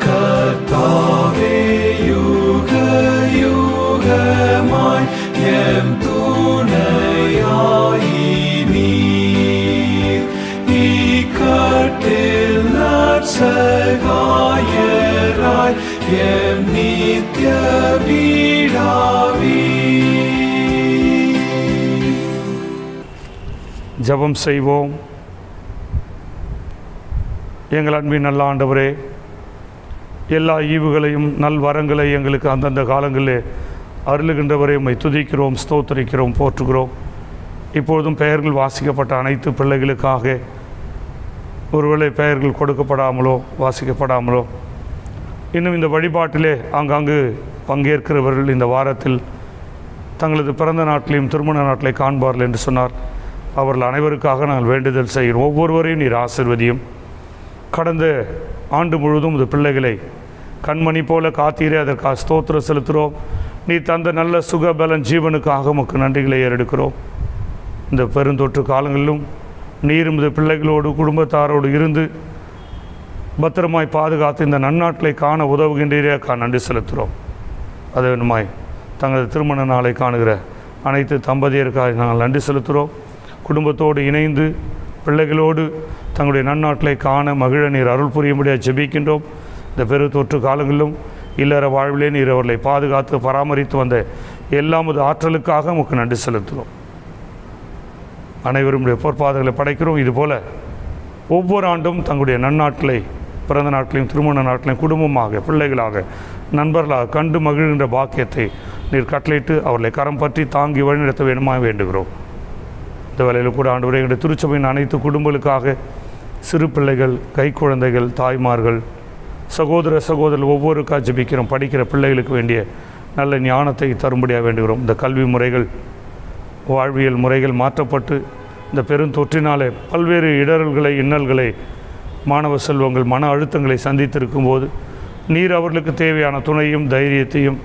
கர்த்தாவே யுக யுகமாய் எம் துணையாயினீர். இக்கட்டில் நற்சகாயராய் எம் நித்ய வீடாவீர். ஜெபம் செய்வோம். எங்கள் அன்பின் நல்ல ஆண்டவரே, எல்லா ஈவுகளையும் நல்வரங்களை எங்களுக்கு அந்தந்த காலங்களிலே அருளுகின்றவரை உம்மை துதிக்கிறோம், ஸ்தோத்திரிக்கிறோம், போற்றுகிறோம். இப்பொழுதும் பெயர்கள் வாசிக்கப்பட்ட அனைத்து பிள்ளைகளுக்காக, ஒருவேளை பெயர்கள் கொடுக்கப்படாமலோ வாசிக்கப்படாமலோ இன்னும் இந்த வழிபாட்டிலே ஆங்காங்கு பங்கேற்கிறவர்கள் இந்த வாரத்தில் தங்களது பிறந்த நாட்டிலையும் திருமண நாட்டிலை காண்பார்கள் என்று சொன்னார். அவர்கள் அனைவருக்காக நாங்கள் வேண்டுதல் செய்கிறோம். ஒவ்வொருவரையும் நீர் ஆசீர்வதியும். கடந்த ஆண்டு முழுவதும் இந்த பிள்ளைகளை கண்மணி போல காத்தீரே, அதற்காக ஸ்தோத்திரம் செலுத்துகிறோம். நீ தந்த நல்ல சுகபலன் ஜீவனுக்காக உமக்கு நன்றிகளை ஏறெடுக்கிறோம். இந்த பெருந்தொற்று காலங்களிலும் நீரும் இந்த பிள்ளைகளோடு குடும்பத்தாரோடு இருந்து பத்திரமாய் பாதுகாத்து இந்த நன்னாட்களை காண உதவுகின்றீரே, நன்றி செலுத்துகிறோம். அதே விதமாய் தங்களது திருமண நாளை காணுகிற அனைத்து தம்பதியருக்காக நாங்கள் நன்றி செலுத்துகிறோம். குடும்பத்தோடு இணைந்து பிள்ளைகளோடு தங்களுடைய நன்னாட்களை காண மகிழ நீர் அருள் புரியும்படியாக ஜெபிக்கின்றோம். இந்த பெரு தொற்று காலங்களிலும் இல்லற வாழ்விலே நீர் அவர்களை பாதுகாத்து பராமரித்து வந்த எல்லாமது ஆற்றலுக்காக உமக்கு நன்றி செலுத்துகிறோம். அனைவரும் பொற்பாதங்களை படைக்கிறோம். இதுபோல் ஒவ்வொரு ஆண்டும் தங்களுடைய நன்னாட்களை, பிறந்த நாட்களையும் திருமண நாட்களையும் குடும்பமாக, பிள்ளைகளாக, நண்பர்களாக கண்டு மகிழ்கின்ற பாக்கியத்தை நீர் கட்டளையிட்டு அவர்களை கரம் பற்றி தாங்கி வழிநடத்த வேண்டுமா வேண்டுகிறோம். இந்த வேளையில் கூட ஆண்டவரே, எங்களுடைய திருச்சபையின் அனைத்து குடும்பங்களுக்காக, சிறு பிள்ளைகள், கைக்குழந்தைகள், தாய்மார்கள், சகோதர சகோதரர்கள் ஒவ்வொருக்காக ஜெபிக்கிறோம். படிக்கிற பிள்ளைகளுக்கு வேண்டிய நல்ல ஞானத்தை தரும்படியாக வேண்டுகிறோம். இந்த கல்வி முறைகள், வாழ்வியல் முறைகள் மாற்றப்பட்டு இந்த பெருந்தொற்றினாலே பல்வேறு இடர்களை, இன்னல்களை மாணவ செல்வங்கள் மன அழுத்தங்களை சந்தித்திருக்கும் போது நீர் அவர்களுக்கு தேவையான துணையும் தைரியத்தையும்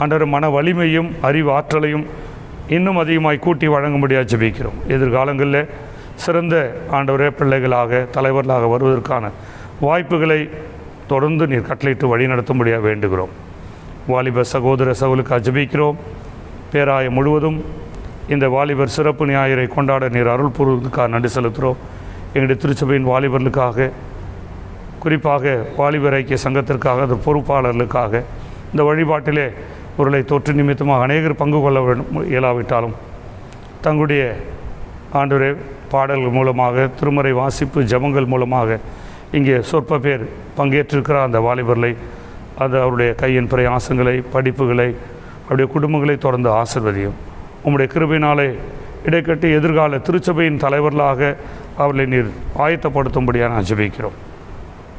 ஆண்டவர் மன வலிமையும் அறிவு ஆற்றலையும் இன்னும் அதிகமாய் கூட்டி வழங்கும்படியாக ஜெபிக்கிறோம். எதிர்காலங்களில் சிறந்த ஆண்டவரே பிள்ளைகளாக தலைவர்களாக வருவதற்கான வாய்ப்புகளை தொடர்ந்து நீர் கட்டளையிட்டு வழி நடத்தும்படியாக வேண்டுகிறோம். வாலிபர் சகோதர சகோதரர்களுக்காக ஜெபிக்கிறோம். பேராயம் முழுவதும் இந்த வாலிபர் சிறப்பு ஞாயிறை கொண்டாட நீர் அருள் பூர்வத்துக்காக நன்றி செலுத்துகிறோம். எங்களுடைய திருச்சபையின் வாலிபர்களுக்காக, குறிப்பாக வாலிபர் ஐக்கிய சங்கத்திற்காக, அந்த பொறுப்பாளர்களுக்காக இந்த வழிபாட்டிலே பொருளை தொற்று நிமித்தமாக அநேகர் பங்கு கொள்ள இயலாவிட்டாலும் தங்களுடைய ஆண்டவரே பாடல்கள் மூலமாக, திருமறை வாசிப்பு ஜபங்கள் மூலமாக இங்கே சொற்ப பேர் பங்கேற்றிருக்கிற அந்த வாலிபர்களை, அது அவருடைய கையின் பிரயாசங்களை, படிப்புகளை, அவருடைய குடும்பங்களை தொடர்ந்து ஆசிர்வதியும். உம்முடைய கிருபையினாலே இடைக்கட்டி எதிர்கால திருச்சபையின் தலைவர்களாக அவர்களை நீர் ஆயத்தப்படுத்தும்படியாக நான் ஜெபிக்கிறோம்.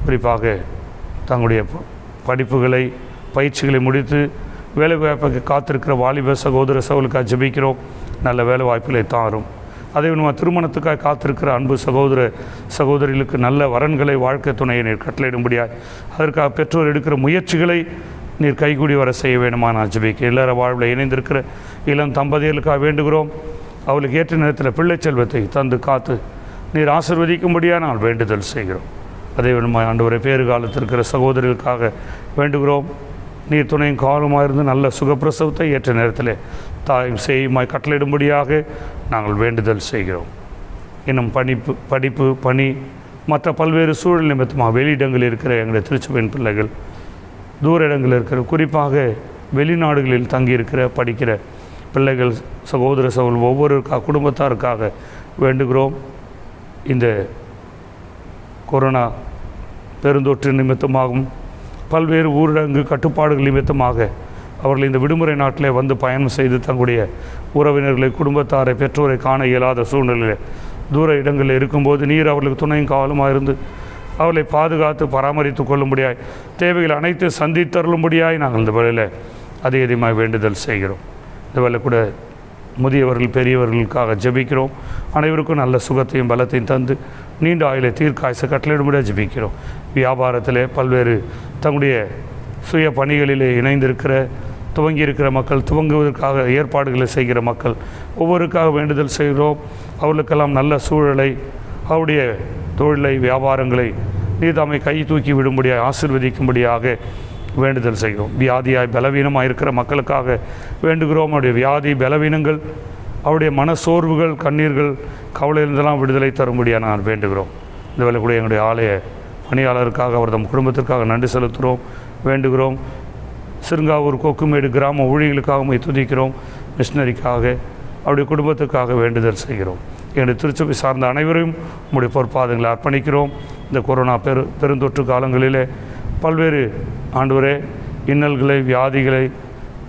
குறிப்பாக தங்களுடைய படிப்புகளை, பயிற்சிகளை முடித்து வேலைவாய்ப்புக்கு காத்திருக்கிற வாலிப சகோதர சகோதரர்களுக்காக ஜெபிக்கிறோம். நல்ல வேலை வாய்ப்புகளை தாரும். அதே நம்ம திருமணத்துக்காக காத்திருக்கிற அன்பு சகோதர சகோதரிகளுக்கு நல்ல வரன்களை, வாழ்க்கை துணையை நீர் கட்டளையிடும்படியாய் அதற்காக பெற்றோர் எடுக்கிற முயற்சிகளை நீர் கைகூடி வர செய்ய வேண்டுமா நான் ஜெபிக்கிறேன். எல்லார வாழ்வில் இணைந்திருக்கிற இளம் தம்பதிகளுக்காக வேண்டுகிறோம். அவளுக்கு ஏற்ற நேரத்தில் பிள்ளை செல்வத்தை தந்து காத்து நீர் ஆசீர்வதிக்கும்படியாக நான் வேண்டுதல் செய்கிறோம். அதே வேணுமா ஆண்டவரை பேறு காலத்தில் இருக்கிற சகோதரிகளுக்காக வேண்டுகிறோம். நீர் துணையும் காலமாக இருந்து நல்ல சுகப்பிரசவத்தை ஏற்ற நேரத்தில் தாயும் செய்யுமாய் கட்டளையிடும்படியாக நாங்கள் வேண்டுதல் செய்கிறோம். இன்னும் படிப்பு பணி மற்ற பல்வேறு சூழல் நிமித்தமாக வெளியிடங்களில் இருக்கிற எங்களுடைய திருச்சபையின் பிள்ளைகள், தூர இடங்களில் இருக்கிற, குறிப்பாக வெளிநாடுகளில் தங்கியிருக்கிற படிக்கிற பிள்ளைகள், சகோதர சகோதரர் ஒவ்வொரு குடும்பத்தாருக்காக வேண்டுகிறோம். இந்த கொரோனா பெருந்தொற்று நிமித்தமாகவும் பல்வேறு ஊரடங்கு கட்டுப்பாடுகள் நிமித்தமாக அவர்கள் இந்த விடுமுறை நாட்டிலே வந்து பயணம் செய்து தங்களுடைய உறவினர்களை, குடும்பத்தாரை, பெற்றோரை காண இயலாத சூழ்நிலையில் தூர இடங்களில் இருக்கும்போது நீர் அவர்களுக்கு துணையும் காவலுமாக இருந்து அவர்களை பாதுகாத்து பராமரித்து கொள்ளும்படியாய், தேவைகள் அனைத்து சந்தித்தருளும்படியாய் நாங்கள் இந்த வேளையில் அதிகமாக வேண்டுதல் செய்கிறோம். இந்த வேளை கூட முதியவர்கள், பெரியவர்களுக்காக ஜெபிக்கிறோம். அனைவருக்கும் நல்ல சுகத்தையும் பலத்தையும் தந்து நீண்ட ஆயுளை தீர்க்காய்ச்ச கட்டளையிடும்படியாக ஜெபிக்கிறோம். வியாபாரத்திலே பல்வேறு தங்களுடைய சுய பணிகளிலே இணைந்திருக்கிற, துவங்கியிருக்கிற மக்கள், துவங்குவதற்காக ஏற்பாடுகளை செய்கிற மக்கள் ஒவ்வொருக்காக வேண்டுதல் செய்கிறோம். அவர்களுக்கெல்லாம் நல்ல சூழலை, அவருடைய தொழிலை, வியாபாரங்களை நீதாமை கை தூக்கி விடும்படியாக ஆசீர்வதிக்கும்படியாக வேண்டுதல் செய்கிறோம். வியாதியாய் பலவீனமாக இருக்கிற மக்களுக்காக வேண்டுகிறோம். அவருடைய வியாதி பலவீனங்கள், அவருடைய மனசோர்வுகள், கண்ணீர்கள், கவலையிலிருந்தெல்லாம் விடுதலை தரும்படியாக நான் வேண்டுகிறோம். இந்த வேலை கூட எங்களுடைய ஆலய பணியாளருக்காக, அவர் தம் குடும்பத்திற்காக நன்றி செலுத்துகிறோம், வேண்டுகிறோம். சிறுங்காவூர் கொக்குமேடு கிராம ஊழியர்களுக்காக துதிக்கிறோம். மிஷினரிக்காக, அவருடைய குடும்பத்துக்காக வேண்டுதல் செய்கிறோம். எங்களுடைய திருச்சபை சார்ந்த அனைவரையும் உங்களுடைய பொற்பாதங்களை அர்ப்பணிக்கிறோம். இந்த கொரோனா பெருந்தொற்று காலங்களிலே பல்வேறு ஆண்டவரே இன்னல்களை, வியாதிகளை,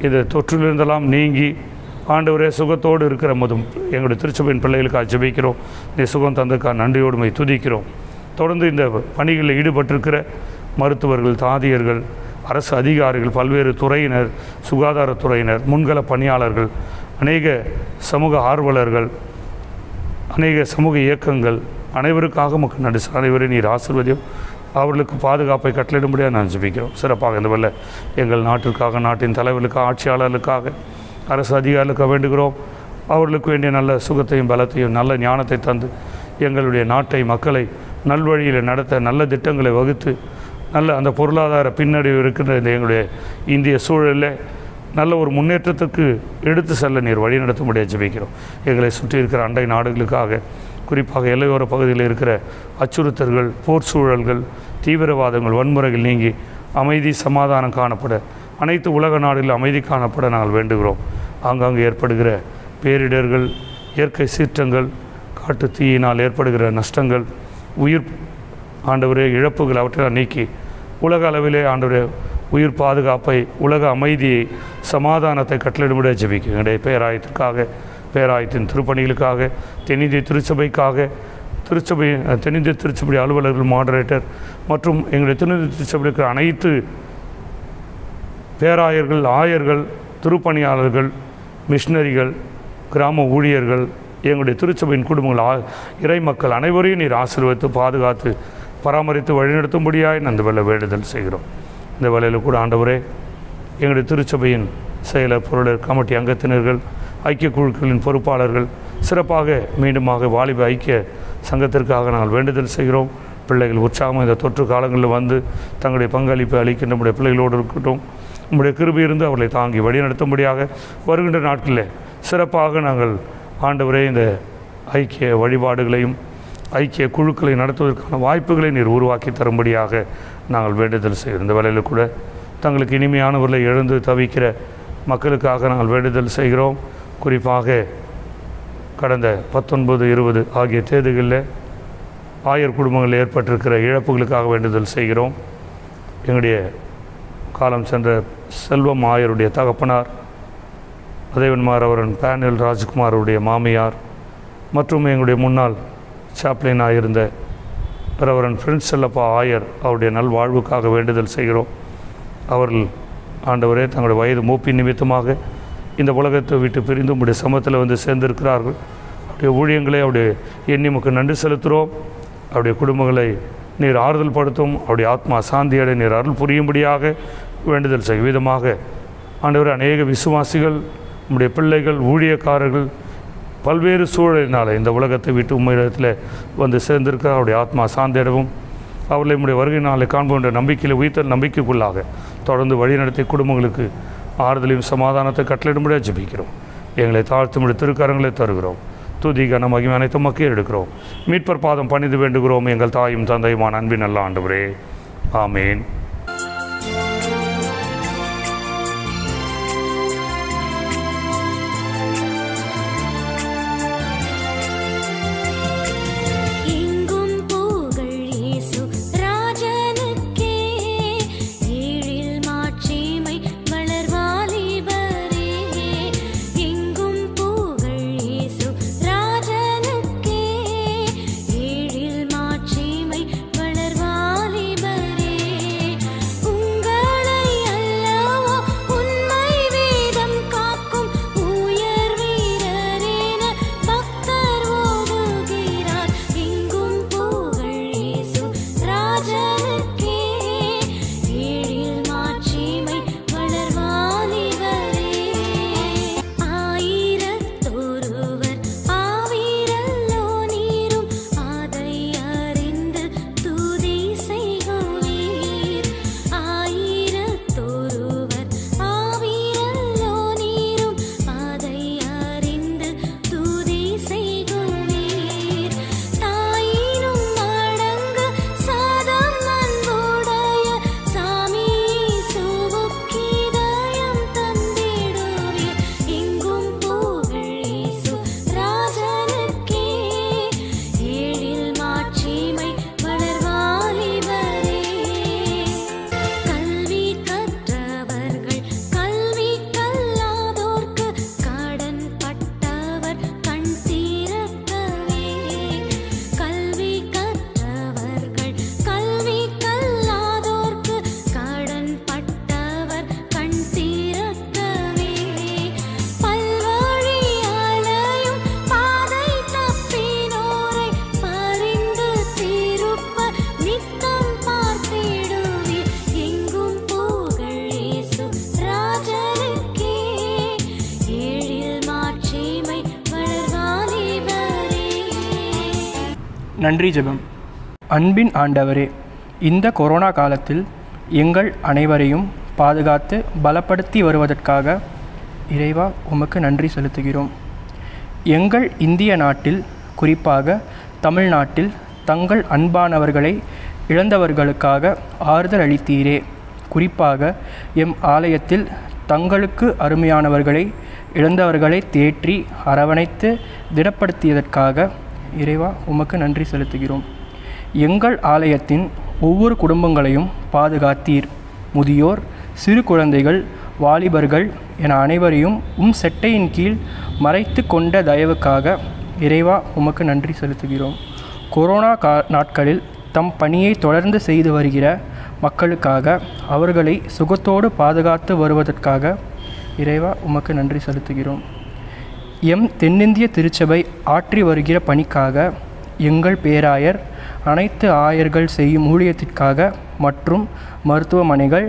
இந்த தொற்றிலிருந்தெல்லாம் நீங்கி ஆண்டவரே சுகத்தோடு இருக்கிற போதும் எங்களுடைய திருச்சபையின் பிள்ளைகளுக்காக ஜெபிக்கிறோம். நீ சுகம் தந்ததுக்காக நன்றியோடுமை துதிக்கிறோம். தொடர்ந்து இந்த பணிகளில் ஈடுபட்டிருக்கிற மருத்துவர்கள், தாதியர்கள், அரசு அதிகாரிகள், பல்வேறு துறையினர், சுகாதாரத்துறையினர், முன்கள பணியாளர்கள், அநேக சமூக ஆர்வலர்கள், அநேக சமூக இயக்கங்கள் அனைவருக்காக மக்கள் நன்றி. அனைவரையும் நீர் ஆசீர்வதியும், அவர்களுக்கு பாதுகாப்பை கட்டளையிடும்படியாக நான் ஜெபிக்கிறோம். சிறப்பாக இந்த வேளை எங்கள் நாட்டிற்காக, நாட்டின் தலைவர்களுக்காக, ஆட்சியாளர்களுக்காக, அரசு அதிகாரிகளுக்காக வேண்டுகிறோம். அவர்களுக்கு வேண்டிய நல்ல சுகத்தையும் பலத்தையும் நல்ல ஞானத்தை தந்து எங்களுடைய நாட்டை, மக்களை நல்வழியில் நடத்த நல்ல திட்டங்களை வகுத்து நல்ல அந்த பொருளாதார பின்னடைவு இருக்கின்ற இந்த எங்களுடைய இந்திய சூழலில் நல்ல ஒரு முன்னேற்றத்துக்கு எடுத்து செல்ல நீர் வழி நடத்தும்படியாக ஜெபிக்கிறோம். எங்களை சுற்றி இருக்கிற அண்டை நாடுகளுக்காக, குறிப்பாக எல்லையோர பகுதியில் இருக்கிற அச்சுறுத்தல்கள், போர் சூழல்கள், தீவிரவாதங்கள், வன்முறைகள் நீங்கி அமைதி, சமாதானம் காணப்பட, அனைத்து உலக நாடுகளில் அமைதி காணப்பட நாங்கள் வேண்டுகிறோம். ஆங்காங்கு ஏற்படுகிற பேரிடர்கள், இயற்கை சீற்றங்கள், காட்டு தீயினால் ஏற்படுகிற நஷ்டங்கள், உயிர் ஆண்டவரே இழப்புகள் அவற்றையெல்லாம் நீக்கி உலக அளவிலே ஆண்டவரே உயிர் பாதுகாப்பை, உலக அமைதியை, சமாதானத்தை கட்டளையிடும்படியாக ஜெபிக்கிறோம். எங்களுடைய பேராயத்திற்காக, பேராயத்தின் திருப்பணிகளுக்காக, தென்னிந்திய திருச்சபைக்காக, தென்னிந்திய திருச்சபை அலுவலர்கள், மாடரேட்டர் மற்றும் எங்களுடைய தென்னிந்திய திருச்சபையில் இருக்கிற அனைத்து பேராயர்கள், ஆயர்கள், திருப்பணியாளர்கள், மிஷினரிகள், கிராம ஊழியர்கள், எங்களுடைய திருச்சபையின் குடும்பங்கள், இறை மக்கள் அனைவரையும் நீர் ஆசீர்வதித்து பாதுகாத்து பராமரித்து வழிநடத்தும்படியாய் அந்த வேலை வேண்டுதல் செய்கிறோம். இந்த வேலையில் கூட ஆண்டவரே, எங்களுடைய திருச்சபையின் செயலர், பொருளர், கமிட்டி அங்கத்தினர்கள், ஐக்கிய குழுக்களின் பொறுப்பாளர்கள், சிறப்பாக மீண்டுமாக வாலிப ஐக்கிய சங்கத்திற்காக நாங்கள் வேண்டுதல் செய்கிறோம். பிள்ளைகள் உற்சாகமாக இந்த தொற்று காலங்களில் வந்து தங்களுடைய பங்களிப்பை அளிக்கின்ற நம்முடைய பிள்ளைகளோடு இருக்கட்டும். நம்முடைய கிருபை இருந்து அவர்களை தாங்கி வழிநடத்தும்படியாக வருகின்ற நாட்களில் சிறப்பாக நாங்கள் ஆண்டவரே இந்த ஐக்கிய வழிபாடுகளையும் ஐக்கிய குழுக்களை நடத்துவதற்கான வாய்ப்புகளை நீர் உருவாக்கி தரும்படியாக நாங்கள் வேண்டுதல் செய்கிறோம். இந்த வேளையில் கூட தங்களுக்கு இனிமையானவர்களை எழுந்து தவிக்கிற மக்களுக்காக நாங்கள் வேண்டுதல் செய்கிறோம். குறிப்பாக கடந்த 19, 20 ஆகிய தேதிகளில் ஆயர் குடும்பங்களில் ஏற்பட்டிருக்கிற இழப்புகளுக்காக வேண்டுதல் செய்கிறோம். எங்களுடைய காலம் சென்ற செல்வம் ஆயருடைய தகப்பனார், உதயவன்மார் அவரன் பேனல் ராஜ்குமாருடைய மாமியார் மற்றும் எங்களுடைய முன்னாள் சாப்ளினாக இருந்த ரெவரன் பிரின்ஸ் செல்லப்பா ஆயர் அவருடைய நல்வாழ்வுக்காக வேண்டுதல் செய்கிறோம். அவர்கள் ஆண்டவரே தங்களுடைய வயது மூப்பின் நிமித்தமாக இந்த உலகத்தை விட்டு பிரிந்து உங்களுடைய சமூகத்தில் வந்து சேர்ந்திருக்கிறார்கள். அவருடைய ஊழியங்களை அவருடைய எண்ணிமுக்கு நன்றி செலுத்துகிறோம். அவருடைய குடும்பங்களை நீர் ஆறுதல் படுத்தும், அவருடைய ஆத்மா சாந்தியடை நீர் அருள் புரியும்படியாக வேண்டுதல் செய்யும் விதமாக ஆண்டவர் அநேக விசுவாசிகள், நம்முடைய பிள்ளைகள், ஊழியக்காரர்கள் பல்வேறு சூழலினால் இந்த உலகத்தை விட்டு உண்மையிடத்தில் வந்து சேர்ந்திருக்க அவருடைய ஆத்மா சாந்தியடவும் அவர்களை நம்முடைய வருகை நாளை காண்போன்ற நம்பிக்கையில் உயிர்த்தல் நம்பிக்கைக்குள்ளாக தொடர்ந்து வழிநடத்தி குடும்பங்களுக்கு ஆறுதலையும் சமாதானத்தை கட்டளையிடும்படியாக ஜெபிக்கிறோம். எங்களை தாழ்த்தும்படி திருக்கரங்களை தருகிறோம். துதி கன மகிமை அனைத்தும் மக்கள் எடுக்கிறோம். மீட்பர் பாதம் பணிந்து வேண்டுகிறோம். எங்கள் தாயும் தந்தையுமான அன்பின் நல்ல ஆண்டவரே, ஆமேன். நன்றி ஜெபம். அன்பின் ஆண்டவரே, இந்த கொரோனா காலத்தில் எங்கள் அனைவரையும் பாதுகாத்து பலப்படுத்தி வருவதற்காக இறைவா உமக்கு நன்றி செலுத்துகிறோம். எங்கள் இந்திய நாட்டில், குறிப்பாக தமிழ்நாட்டில் தங்கள் அன்பானவர்களை இழந்தவர்களுக்காக ஆறுதல் அளித்தீரே. குறிப்பாக எம் ஆலயத்தில் தங்களுக்கு அருமையானவர்களை இழந்தவர்களை தேற்றி அரவணைத்து திடப்படுத்தியதற்காக இறைவா உமக்கு நன்றி செலுத்துகிறோம். எங்கள் ஆலயத்தின் ஒவ்வொரு குடும்பங்களையும் பாதுகாத்தீர். முதியோர், சிறு குழந்தைகள், வாலிபர்கள் என அனைவரையும் செட்டையின் கீழ் மறைத்து கொண்ட தயவுக்காக இறைவா உமக்கு நன்றி செலுத்துகிறோம். கொரோனா நாட்களில் தம் பணியை தொடர்ந்து செய்து வருகிற மக்களுக்காக அவர்களை சுகத்தோடு பாதுகாத்து வருவதற்காக இறைவா உமக்கு நன்றி செலுத்துகிறோம். எம் தென்னிந்திய திருச்சபை ஆற்றி வருகிற பணிக்காக எங்கள் பேராயர் அனைத்து ஆயர்கள் செய்யும் ஊழியத்திற்காக மற்றும் மருத்துவமனைகள்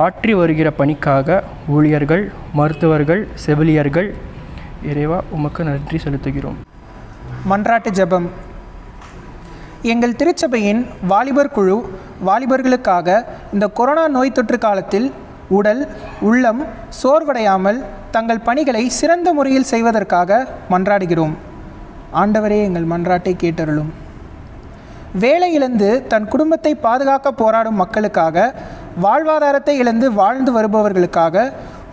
ஆற்றி வருகிற பணிக்காக ஊழியர்கள், மருத்துவர்கள், செவிலியர்கள், இறைவா உமக்கு நன்றி செலுத்துகிறோம். மன்றாட்டு ஜெபம். எங்கள் திருச்சபையின் வாலிபர் குழு வாலிபர்களுக்காக இந்த கொரோனா நோய் தொற்று காலத்தில் உடல் உள்ளம் சோர்வடையாமல் தங்கள் பணிகளை சிறந்த முறையில் செய்வதற்காக மன்றாடுகிறோம். ஆண்டவரே, எங்கள் மன்றாட்டை கேட்டருளும். வேலை இழந்து தன் குடும்பத்தை பாதுகாக்க போராடும் மக்களுக்காக, வாழ்வாதாரத்தை இழந்து வாழ்ந்து வருபவர்களுக்காக,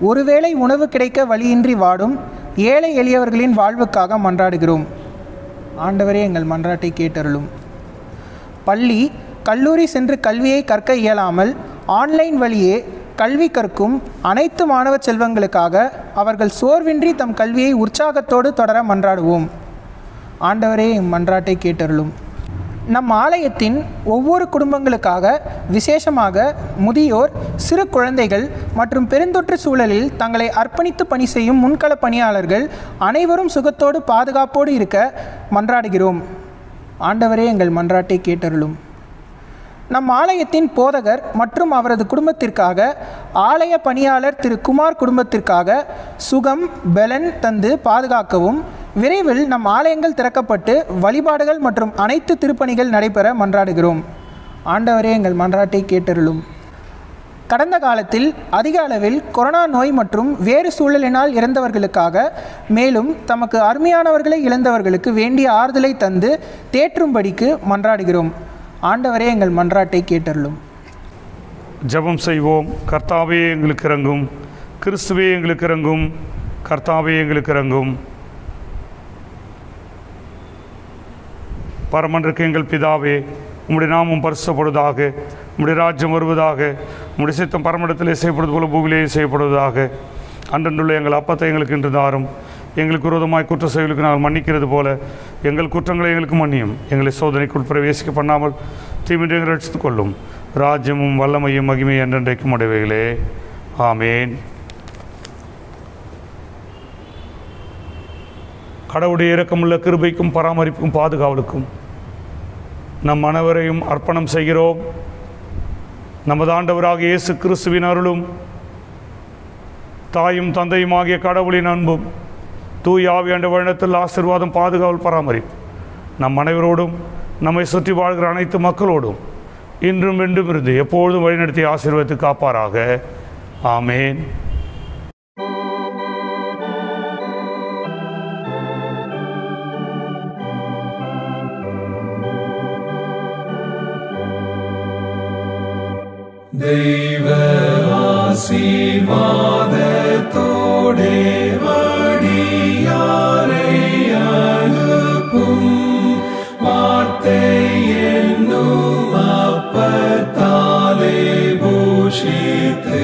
ஒருவேளை உணவு கிடைக்க வழியின்றி வாடும் ஏழை எளியவர்களின் வாழ்வுக்காக மன்றாடுகிறோம். ஆண்டவரே, எங்கள் மன்றாட்டை கேட்டருளும். பள்ளி கல்லூரி சென்று கல்வியை கற்க இயலாமல் ஆன்லைன் வழியே கல்வி கற்கும் அனைத்து மாணவ செல்வங்களுக்காக அவர்கள் சோர்வின்றி தம் கல்வியை உற்சாகத்தோடு தொடர மன்றாடுவோம். ஆண்டவரே, எம் மன்றாட்டை கேட்டருளும். நம் ஆலயத்தின் ஒவ்வொரு குடும்பங்களுக்காக, விசேஷமாக முதியோர், சிறு குழந்தைகள் மற்றும் பெருந்தொற்று சூழலில் தங்களை அர்ப்பணித்து பணி செய்யும் முன்கள பணியாளர்கள் அனைவரும் சுகத்தோடு பாதுகாப்போடு இருக்க மன்றாடுகிறோம். ஆண்டவரே, எங்கள் மன்றாட்டை கேட்டருளும். நம் ஆலயத்தின் போதகர் மற்றும் அவரது குடும்பத்திற்காக, ஆலய பணியாளர் திரு குமார் குடும்பத்திற்காக சுகம் பலன் தந்து பாதுகாக்கவும், விரைவில் நம் ஆலயங்கள் திறக்கப்பட்டு வழிபாடுகள் மற்றும் அனைத்து திருப்பணிகள் நடைபெற மன்றாடுகிறோம். ஆண்டவரே, எங்கள் மன்றாட்டை கேட்டருளும். கடந்த காலத்தில் அதிக அளவில் கொரோனா நோய் மற்றும் வேறு சூழலினால் இறந்தவர்களுக்காக, மேலும் தமக்கு அருமையானவர்களை இழந்தவர்களுக்கு வேண்டிய ஆறுதலை தந்து தேற்றும்படிக்கு மன்றாடுகிறோம். ஆண்டவரே, எங்கள் மன்றாட்டை கேட்டருளும். ஜெபம் செய்வோம். கர்த்தாவே எங்களுக்கு இறங்கும். கிறிஸ்துவே எங்களுக்கு இறங்கும். கர்த்தாவே எங்களுக்கு இறங்கும். பரமன்றிருக்க எங்கள் பிதாவே, உம்முடைய நாமம் பரிசுத்தப்படுவதாக, உம்முடைய ராஜ்யம் வருவதாக, உம்முடைய சித்தம் பரமண்டத்திலே செய்யப்படுவது போல பூமியிலேயே செய்யப்படுவதாக. அன்றன்றுள்ள எங்கள் அப்பத்தை எங்களுக்கு இன்று தாரும். எங்களுக்கு விரோதமாய் குற்ற செயலுக்கு நாங்கள் மன்னிக்கிறது போல எங்கள் குற்றங்களை எங்களுக்கு மன்னியும். எங்களை சோதனைக்குள் பிரவேசிக்க பண்ணாமல் தீமின்றி ரட்சித்துக் கொள்ளும். ராஜ்யமும் வல்லமையும் மகிமையும் என்றென்றைக்கும் உடையவைகளே. ஆமேன். கடவுளுடைய இரக்கமுள்ள கிருபைக்கும் பராமரிப்புக்கும் பாதுகாவலுக்கும் நம் அனைவரையும் அர்ப்பணம் செய்கிறோம். நமது ஆண்டவராக இயேசு கிறிஸ்துவின் அருளும், தாயும் தந்தையும் ஆகிய கடவுளின் அன்பும், தூய ஆவியாண்ட வழிநடத்தல், ஆசீர்வாதம், பாதுகாவல், பராமரிப்பு நம் அனைவரோடும், நம்மை சுற்றி வாழ்கிற அனைத்து மக்களோடும் இன்றும் என்றும் இருந்து எப்பொழுதும் வழிநடத்தி ஆசீர்வதித்து காப்பாராக. ஆமேன். தெய்வ ஆசீர்வாதத்தோடே வழியாரை அனுப்பும் வார்த்தை என்னும் அப்பத்தாலே போஷித்து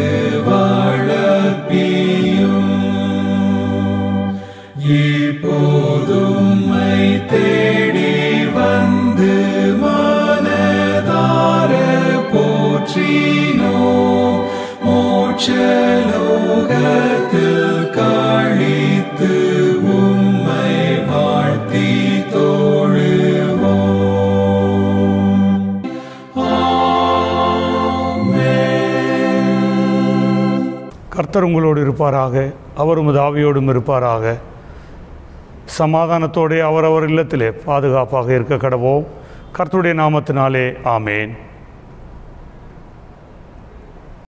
வளர்ப்பியும் இப்போதும்மை தேடி வந்து மனதார போற்றினோ மோட்சலோகத்தில் கழித்து உம்மை வாழ்த்தி தொழுவோம். ஆமென். கர்த்தர் உங்களோடு இருப்பாராக. அவர் உமது ஆவியோடும் இருப்பாராக. சமாதானத்தோடு அவரவர் இல்லத்திலே பாதுகாப்பாக இருக்க கடவோம். கர்த்தருடைய நாமத்தினாலே ஆமேன்.